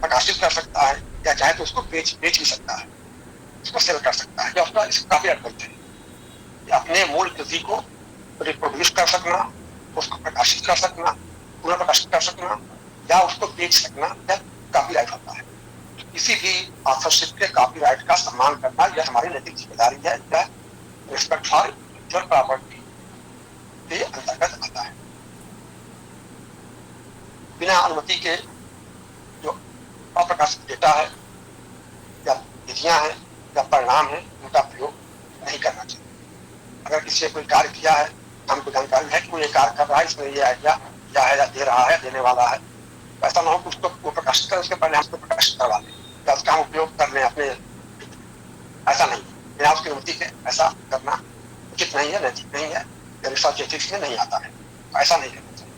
प्रकाशित कर सकता है, या चाहे तो उसको बेच भी सकता है, उसको सेल कर सकता है, या उसका कॉपीराइट बोलते हैं। अपने मूल कृति को रिप्रोड्यूस कर सकना, उसको प्रकाशित कर सकना, पुनः प्रकाशित कर सकना, या उसको बेच सकना, यह कॉपीराइट होता है। किसी भी ऑथरशिप के कॉपीराइट का सम्मान करना यह हमारी नैतिक जिम्मेदारी है, यह रिस्पेक्ट फॉर इंटेलेक्चुअल प्रॉपर्टी के अंतर्गत आता है। बिना अनुमति के जो अप्रकाशित डेटा है या विधियां हैं या परिणाम है, उनका प्रयोग नहीं करना चाहिए। अगर किसी ने कोई कार्य किया है, हमको जानकारी है कि वो ये कार्य कर रहा है, इसमें ये आइडिया या है या दे रहा है, देने वाला है, ऐसा ना हो कि उसको वो प्रकाशित करें, उसके पहले हमको प्रकाशित करवा लें या उसका हम उपयोग कर लें अपने, ऐसा नहीं। बिना उसकी अनुमति के ऐसा करना उचित नहीं है, नैतिक नहीं है, रिसर्च एथिक्स में नहीं आता है, ऐसा नहीं करना चाहिए।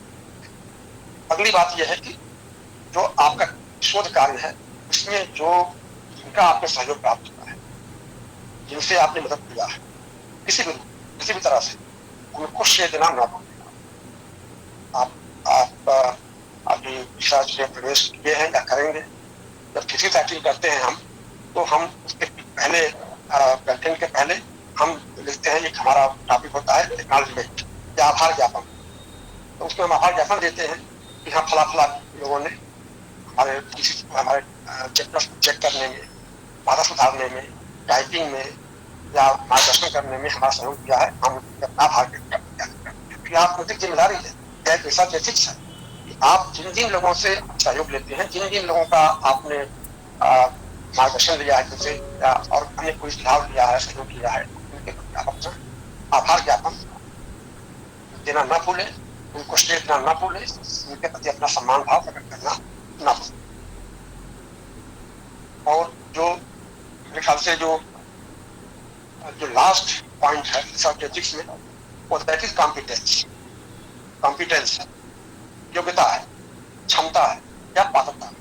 अगली बात यह है कि जो आपका शोध कार्य है उसमें जो जिनका आपको सहयोग प्राप्त हुआ है, जिनसे आपने मदद किया है किसी भी तरह से, उनको श्रेय देना ना भूलिएगा। आप अभी रिसर्च में प्रवेश किए हैं या करेंगे, जब किसी फैक्ट्री करते हैं हम, तो हम उसके पहले कंटेंट के पहले हम लिखते हैं, एक हमारा टॉपिक होता है एक्नॉलेजमेंट या आभार ज्ञापन। तो उसमें हम आभार ज्ञापन देते हैं कि हाँ फला लोगों ने हमारे चेक करने में भाषा सुधारने में, टाइपिंग में या मार्गदर्शन करने में हमारा सहयोग किया है। हम अपना आभार व्यक्त करते हैं, क्योंकि आप नैतिक जिम्मेदारी है, एक ऐसा एथिक्स है कि आप जिन जिन लोगों से सहयोग लेते हैं, जिन जिन लोगों का आपने मार्गदर्शन लिया है जैसे या और अन्य कोई सुझाव लिया है, सहयोग किया है, उनके प्रति आप अपना आभार ज्ञापन देना न भूलें, उनको श्रेय देना न भूलें, उनके प्रति अपना सम्मान भाव प्रकट करना न भूलें। और जो मेरे ख्याल से जो लास्ट पॉइंट है एथिक्स में, वो दैट इज कॉम्पिटेंस। कॉम्पिटेंस है, योग्यता है, क्षमता है या पात्रता,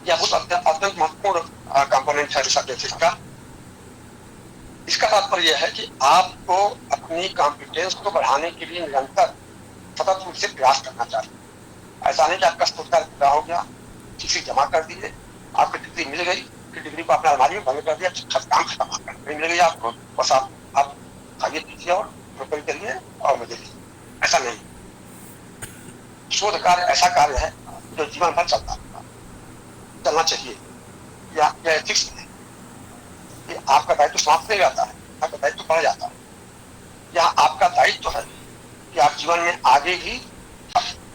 यह बहुत अत्यंत महत्वपूर्ण कंपोनेंट है रिसर्च एथिक्स का। इसका तात्पर्य यह है कि आपको अपनी कॉम्पिटेंस को बढ़ाने के लिए निरंतर सतत रूप से प्रयास करना चाहिए। ऐसा नहीं कि आपका स्कोरकार्ड पूरा हो गया, चिट्ठी जमा कर दिए, आपकी डिग्री मिल गई, फिर डिग्री को अपने अलमारी में बंद कर दिया, काम खत्म, आपका डिग्री मिल गई आपको, बस आप खाइए पीजिए और नौकरी करिए और मजे लीजिए। ऐसा नहीं। शोध कार्य ऐसा कार्य है जो जीवन भर चलना चाहिए। या एथिक्स है कि आपका दायित्व समाप्त नहीं जाता है, आपका दायित्व बढ़ जाता है। या आपका दायित्व है कि आप जीवन में आगे भी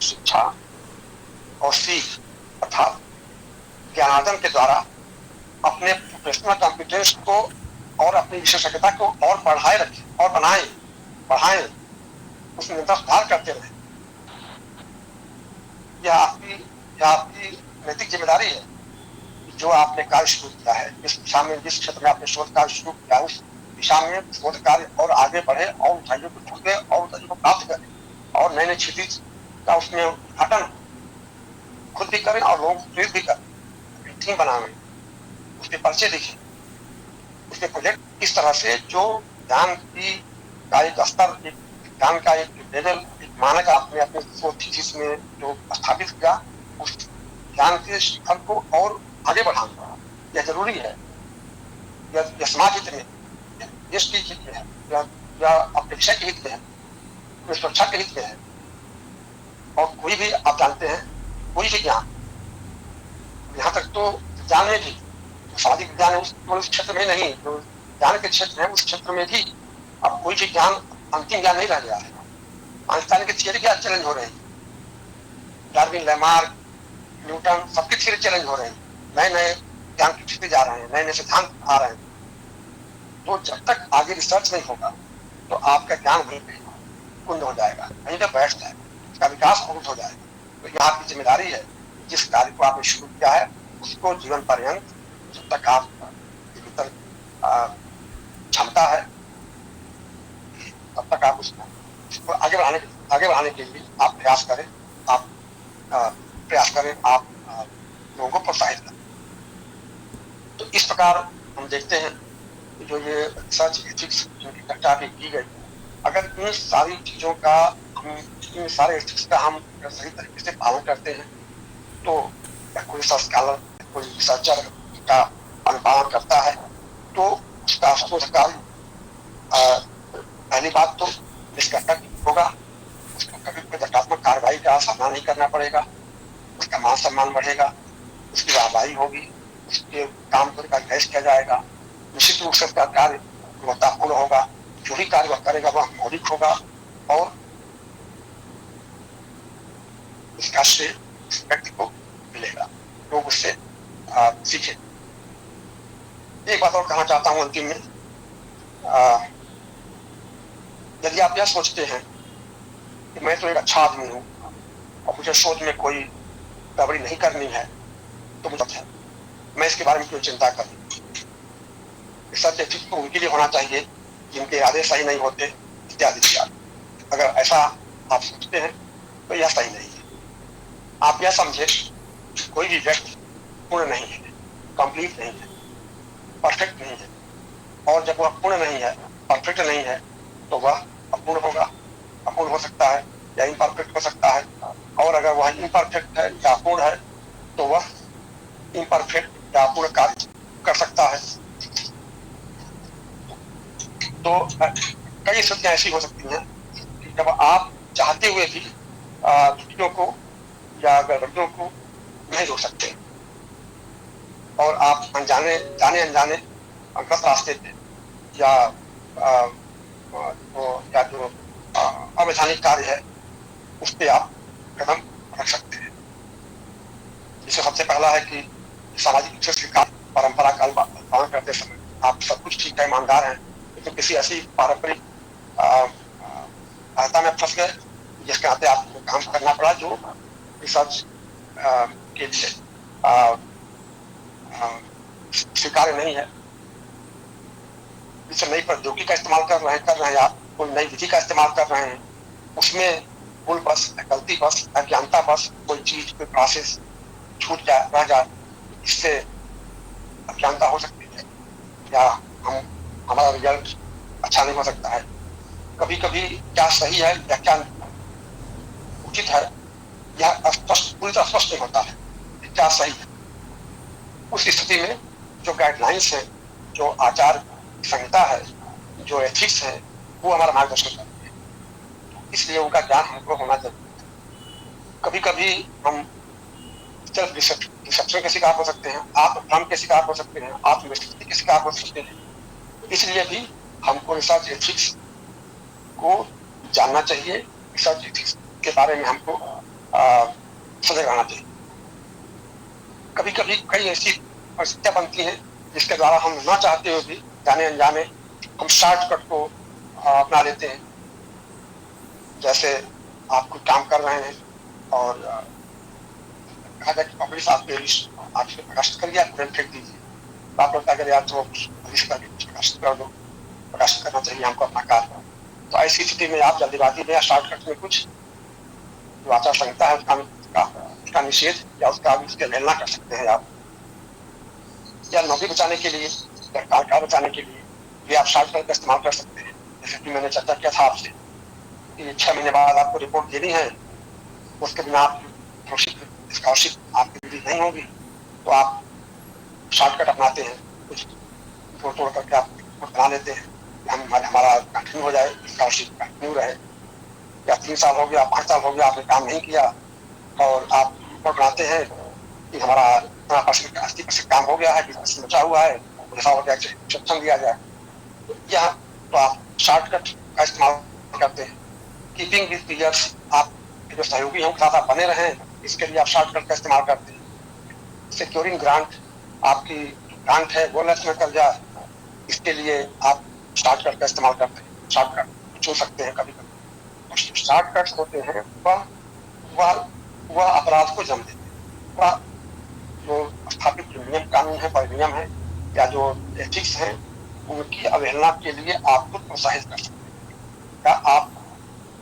शिक्षा और सीख अर्थात ज्ञानार्जन के द्वारा अपने प्रोफेशनल कॉम्पिटेंस को और अपनी विशेषज्ञता को और बढ़ाए रखें और बढ़ाएं, उसमें सुधार करते रहें। यह आपकी नैतिक जिम्मेदारी है। जो आपने कार्य शुरू किया है, इस दिशा में, जिस क्षेत्र में आपने शोध कार्य शुरू किया, उस दिशा में शोध कार्य और आगे बढ़े और ऊंचाइयों को छूटे और ऊंचाइयों को प्राप्त करें और नए नए क्षितिज का उसमें उद्घाटन खुद भी करें और लोगों को प्रेरित भी करें, टीम बनाएं, उसके पर्चे लिखें, उसके प्रोजेक्ट इस तरह से जो ज्ञान का एक स्तर, ज्ञान का एक लेवल, एक मानक आपने अपने थीसिस में जो स्थापित किया, उस ज्ञान के शिखर को और आगे बढ़ाना यह जरूरी है। यह समाज हित में, देश के हित में है, या अपने विषय के हित में है, अपनी सुरक्षा के हित में है। और कोई भी आप जानते हैं, कोई भी ज्ञान, यहाँ तक तो ज्ञान में भी सामाजिक विज्ञान है उस क्षेत्र में नहीं, जो ज्ञान के क्षेत्र है उस क्षेत्र में भी अब कोई भी ज्ञान अंतिम ज्ञान नहीं रह गया है। आइंस्टाइन की थियरी क्या चैलेंज हो रहे हैं, डार्विन, लेमार्क, न्यूटन, सबकी थियरी चैलेंज हो रहे हैं, नए नए ज्ञान की क्षेत्र जा रहे हैं, नए नए सिद्धांत आ रहे हैं। तो जब तक आगे रिसर्च नहीं होगा तो आपका ज्ञान वहीं पे कुंद हो जाएगा, वहीं पर बैठ जाएगा, उसका विकास बहुत हो जाएगा। तो यह आपकी जिम्मेदारी है, जिस कार्य को आपने शुरू किया है उसको जीवन पर्यंत, जब तक आपके भीतर क्षमता है तब तक आप उसको आगे बढ़ाने के लिए आप प्रयास करें, आप लोगों को प्रोत्साहित करें। तो इस प्रकार हम देखते हैं कि जो ये रिसर्च एथिक्स जिनकी चर्चा भी की गई, अगर इन सारी चीजों का इन सारे एथिक्स का हम सही तरीके से पालन करते हैं तो कोई स्कॉलर, कोई रिसर्चर का अनुपालन करता है तो उसका शोध कार्य पहली बात तो निष्कर्षक होगा, उसको कभी कोई रचनात्मक कार्रवाई का सामना नहीं करना पड़ेगा, उसका मान सम्मान बढ़ेगा, उसकी वाहवाही होगी, उसके काम का गैस किया जाएगा, निश्चित रूप से उसका कार्य गुणवत्तापूर्ण होगा, जो भी कार्य वह करेगा वह मौलिक होगा और इसका श्रेय उस व्यक्ति को मिलेगा, लोग उससे सीखे। एक बात और कहना चाहता हूं अंतिम में, यदि आप यह सोचते हैं कि मैं तो एक अच्छा आदमी हूं और मुझे शोध में कोई गड़बड़ी नहीं करनी है तो मुझे मैं इसके बारे में क्यों चिंता करूं। रिसर्च एथिक्स तो उनके लिए होना चाहिए जिनके इरादे सही नहीं होते, इत्यादि इत्यादि। अगर ऐसा आप सोचते हैं तो यह सही नहीं है। आप यह समझे कोई भी व्यक्ति पूर्ण नहीं है, कंप्लीट नहीं है, परफेक्ट नहीं है, और जब वह पूर्ण नहीं है, परफेक्ट नहीं है तो वह अपूर्ण होगा, अपूर्ण हो सकता है या इम्परफेक्ट हो सकता है, और अगर वह इम्परफेक्ट है या अपूर्ण है तो वह इम्परफेक्ट या अपूर्ण कार्य कर सकता है। तो कई स्थितियां ऐसी हो सकती हैं कि जब आप चाहते हुए भी त्रुटियों को या गड़बड़ियों को नहीं रोक सकते। और आप जाने अनजाने गलत रास्ते पे या या जो अवैधानिक कार्य है उस पर आप कदम रख सकते हैं। इससे सबसे पहला है कि सामाजिक स्वीकार परंपरा का पालन करते समय आप सब कुछ ठीक है, ईमानदार हैं, लेकिन किसी ऐसी पारंपरिक सहायता में फंस गए जिसके नाते आपको काम करना पड़ा जो रिसर्च के लिए स्वीकार्य नहीं है। जिस नई प्रौद्योगिकी का इस्तेमाल कर रहे हैं आप, कोई नई विधि का इस्तेमाल कर रहे हैं, उसमें भूल बस, गलती बस, अज्ञानता बस कोई चीज, कोई प्रोसेस छूट जाए, रह जाए, इससे अज्ञानता हो सकती है या हमारा रिजल्ट अच्छा नहीं हो सकता है। कभी कभी क्या सही है या क्या उचित है यह स्पष्ट, पूरी तरह स्पष्ट नहीं होता है क्या सही है। उस स्थिति में जो गाइडलाइंस है, जो आचार संहिता है, जो एथिक्स है, वो हमारा मार्गदर्शन करती है। इसलिए उनका ज्ञान हमको होना जरूरी है। कभी कभी हम सेल्फ डिसेप्शन के शिकार हो सकते हैं, आत्मभ्रम के शिकार हो सकते हैं, आत्मविस्मृति के शिकार हो सकते हैं। इसलिए भी हमको रिसर्च एथिक्स को जानना चाहिए, रिसर्च एथिक्स के बारे में हमको सजग रहना चाहिए। कभी कभी कई ऐसी परिस्थितियां बनती हैं जिसके द्वारा हम ना चाहते हुए भी जाने अनजाने हम शॉर्टकट को अपना लेते हैं। जैसे आप कोई काम कर रहे हैं और कहा जाए कि पब्लिश आपसे प्रकाशित कर दिया, तुरंत फेंक दीजिए। तो आप लगता है यार तो प्रकाशित कर दो, प्रकाशित करना चाहिए हमको अपना कार्य। तो ऐसी स्थिति में आप जल्दीबाजी में या शॉर्टकट में कुछ जो आचार संहिता है उसका निषेध या उसकी अवहेलना कर सकते हैं आप। या नौकरी बचाने के लिए या कार बचाने के लिए भी आप शॉर्टकट का इस्तेमाल कर सकते हैं। जैसे कि मैंने चर्चा किया था आपसे कि 6 महीने बाद आपको रिपोर्ट देनी है, उसके बिना आप स्कॉलरशिप आपकी मिली नहीं होगी, तो आप शॉर्टकट अपनाते हैं, कुछ तोड़ करके आप बना लेते हैं, हमारा कंटिन्यू हो जाए, स्कॉलरशिप कंटिन्यू रहे। या 3 साल हो गया, 5 साल हो गया, आपने काम नहीं किया और आप रिपोर्ट बनाते हैं कि हमारा 80% काम हो गया है, 20% बचा हुआ है, ऐसा हो गया एक्सेप्शन दिया जाए। यह तो आप शॉर्टकट का इस्तेमाल करते हैं। कीपिंग विद पीयर्स, आप जो सहयोगी हैं उनके साथ आप बने रहें, इसके लिए आप शॉर्टकट का इस्तेमाल करते हैं। सिक्योरिंग ग्रांट, आपकी ग्रांट है वो लक्ष्य में कर जाए, इसके लिए आप शॉर्टकट का इस्तेमाल करते हैं। शॉर्टकट चुन सकते हैं कभी कभी। शॉर्टकट्स होते हैं वह अपराध को जन्म देते हैं। वह जो स्थापित जो नियम कानून है, परिनियम है या जो एथिक्स हैं, उनकी अवहेलना के लिए आपको प्रोत्साहित कर सकते हैं। क्या आप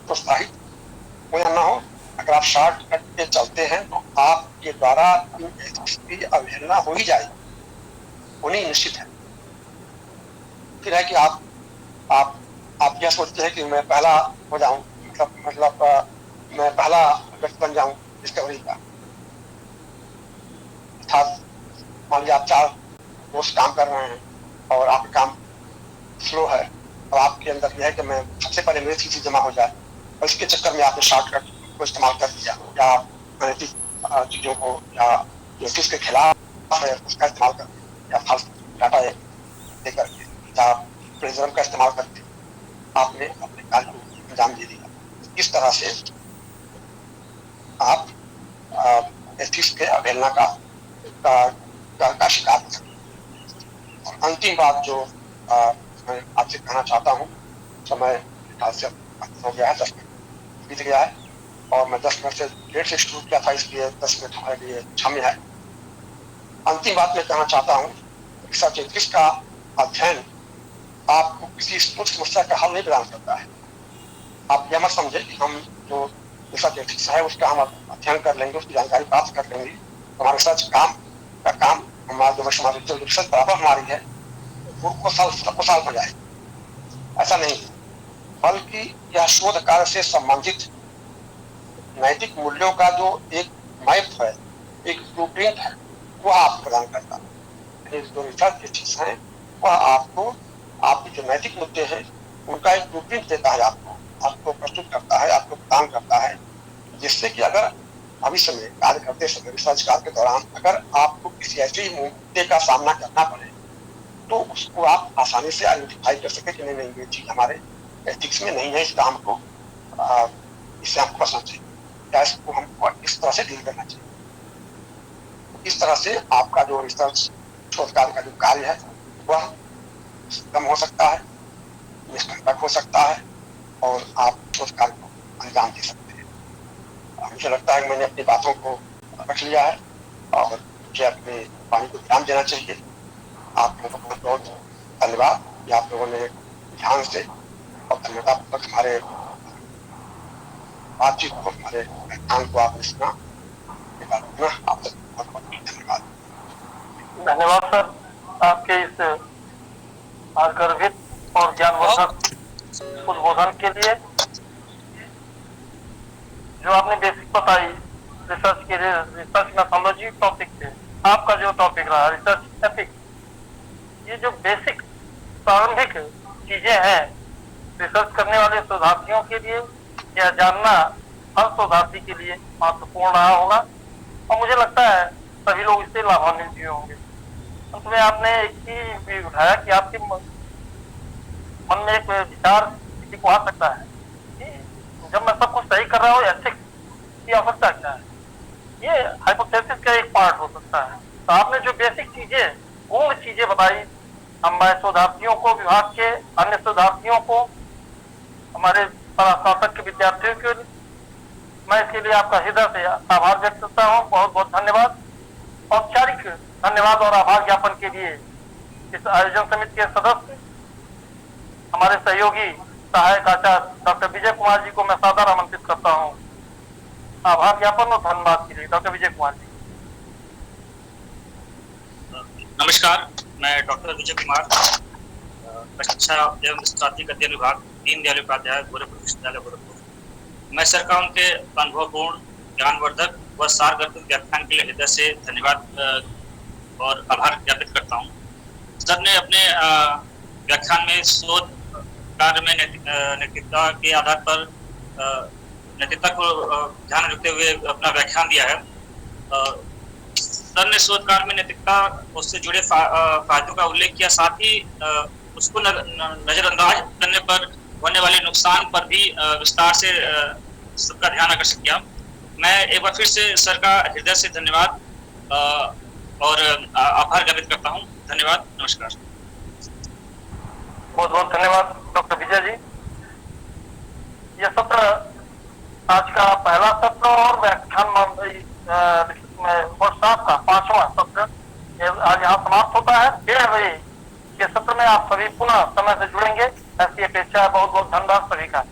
प्रोत्साहित हो या ना हो, अगर आप शॉर्टकट पे चलते हैं तो आपके द्वारा इन एथिक्स की अवहेलना हो ही जाएगी, होनी निश्चित है। फिर है कि आप यह सोचते हैं कि मैं पहला हो जाऊं, मतलब मैं पहला व्यक्ति बन जाऊं डिस्कवरी का। मान लीजिए आप 4 दोस्त काम कर रहे हैं और आपका काम स्लो है और आपके अंदर यह है कि मैं सबसे पहले मेरी चीज जमा हो जाए, और इसके चक्कर में आपने शॉर्टकट को इस्तेमाल कर दिया या अनैतिक चीजों को या जो किसके खिलाफ है उसका इस्तेमाल कर दिया, या फाल्स डाटा देकर के या प्रेजर का इस्तेमाल करके आपने अपने कार्य को अंजाम दे दिया। इस तरह से आप एथिक्स के अवहेलना का शिकार हो सकते हैं। और अंतिम बात जो मैं आपसे कहना चाहता हूँ, समय से हो गया है, 10 मिनट बीत गया है और मैं 10 मिनट से डेढ़ से शुरू किया था, इसलिए 10 मिनट हमारे लिए क्षम्य है। अंतिम बात मैं कहना चाहता हूँ, रिसर्च एथिक्स का अध्ययन आपको किसी स्पूर्ण समस्या का हल नहीं प्रदान करता है। आप यह मत समझे कि हम जो रिसर्च एथिक्स है उसका हम अध्ययन कर लेंगे, उसकी जानकारी प्राप्त कर लेंगे, हमारा रिसर्च काम हमारा जो रिसर्च बराबर हमारी है वो सॉल्व हो जाए, ऐसा नहीं है। बल्कि यह शोध कार्य से संबंधित नैतिक मूल्यों का जो एक मैप है, एक ब्लूप्रिंट है, वह आपको प्रदान करता है। जो रिसर्च एथिक्स है वह आपके जो नैतिक मुद्दे हैं उनका एक ब्लूप्रिंट देता है, आपको प्रस्तुत करता है, आपको प्रदान करता है, जिससे कि अगर भविष्य में कार्य करते समय रिसर्च कार्य के दौरान अगर आपको किसी ऐसे मुद्दे का सामना करना पड़े तो उसको आप आसानी से आइडेंटिफाई कर सके कि नहीं नहीं ये चीज हमारे एथिक्स में नहीं है, इसका हमको इससे हमको बचना चाहिए या इसको हमको इस तरह से डील करना चाहिए। इस तरह से आपका जो रिसर्च शोध कार्य का जो कार्य है वह कम हो सकता है, निष्कंटक हो सकता है और आप शोध कार्य को अंजाम दे सकते हैं। मुझे लगता है कि मैंने अपनी बातों को रख लिया है और मुझे अपने वाणी को ध्यान देना चाहिए। आप लोगों को बहुत धन्यवाद कि आप लोगों ने ध्यान से और धन्यवाद हमारे बातचीत को, हमारे व्याख्यान को आपने सुना। आपसे बहुत बहुत धन्यवाद।
धन्यवाद सर, आपके इस गर्भित और ज्ञानवर्धक उद्बोधन के लिए। जो आपने बेसिक बताई रिसर्च के लिए, रिसर्च मेथोडोलॉजी टॉपिक पे आपका जो टॉपिक रहा रिसर्च एथिक्स, ये जो बेसिक प्रारंभिक चीजें हैं रिसर्च करने वाले शोधार्थियों के लिए, यह जानना हर शोधार्थी के लिए महत्वपूर्ण रहा होगा और मुझे लगता है सभी लोग इससे लाभान्वित भी होंगे। अंत में आपने एक ही भी उठाया कि आपके मन में एक विचार किसी को आ सकता है कि जब मैं सब कुछ सही कर रहा हूँ एथिक्स की आवश्यकता क्या है। ये हाइपोथेसिस का एक पार्ट हो सकता है। तो आपने जो बेसिक चीजें, पूर्ण चीजें बताई हम शोधार्थियों को, विभाग के अन्य शोधार्थियों को, हमारे स्नातक के विद्यार्थियों के लिए, मैं इसके लिए आपका हृदय से आभार व्यक्त करता हूँ। बहुत बहुत धन्यवाद। औपचारिक धन्यवाद और आभार ज्ञापन के लिए इस आयोजन समिति के सदस्य, हमारे सहयोगी सहायक आचार्य डॉक्टर विजय कुमार जी को मैं सादर आमंत्रित करता हूँ। आभार ज्ञापन और धन्यवाद के लिए डॉक्टर विजय कुमार जी।
नमस्कार, मैं डॉक्टर विजय कुमार, शिक्षा एवं स्नातक अध्ययन विभाग, दीनदयाल उपाध्याय गोरखपुर विश्वविद्यालय गोरखपुर। मैं सर का उनके अनुभवपूर्ण, ज्ञानवर्धक व सारगर्भित व्याख्यान के लिए हृदय से धन्यवाद और आभार ज्ञापित करता हूँ। सर ने अपने व्याख्यान में शोध कार्य में नैतिकता के आधार पर नैतिकता को ध्यान रखते हुए अपना व्याख्यान दिया है। सर ने शोध कार्य में नैतिकता, उससे जुड़े फायदों का उल्लेख किया, साथ ही उसको नजरअंदाज करने पर होने वाले नुकसान पर भी विस्तार से सबका ध्यान आकर्षित किया। मैं एक बार फिर से सर का हृदय से धन्यवाद और आभार ज्ञापित करता हूँ। धन्यवाद, नमस्कार।
बहुत बहुत धन्यवाद डॉक्टर विजय जी। यह सत्र आज का पहला सत्र और व्याख्यान वर्कशॉप का 5वां सत्र आज यहाँ समाप्त होता है। 1:30 बजे के सत्र में आप सभी पुनः समय से जुड़ेंगे, ऐसी अपेक्षा है। बहुत बहुत धन्यवाद सभी का।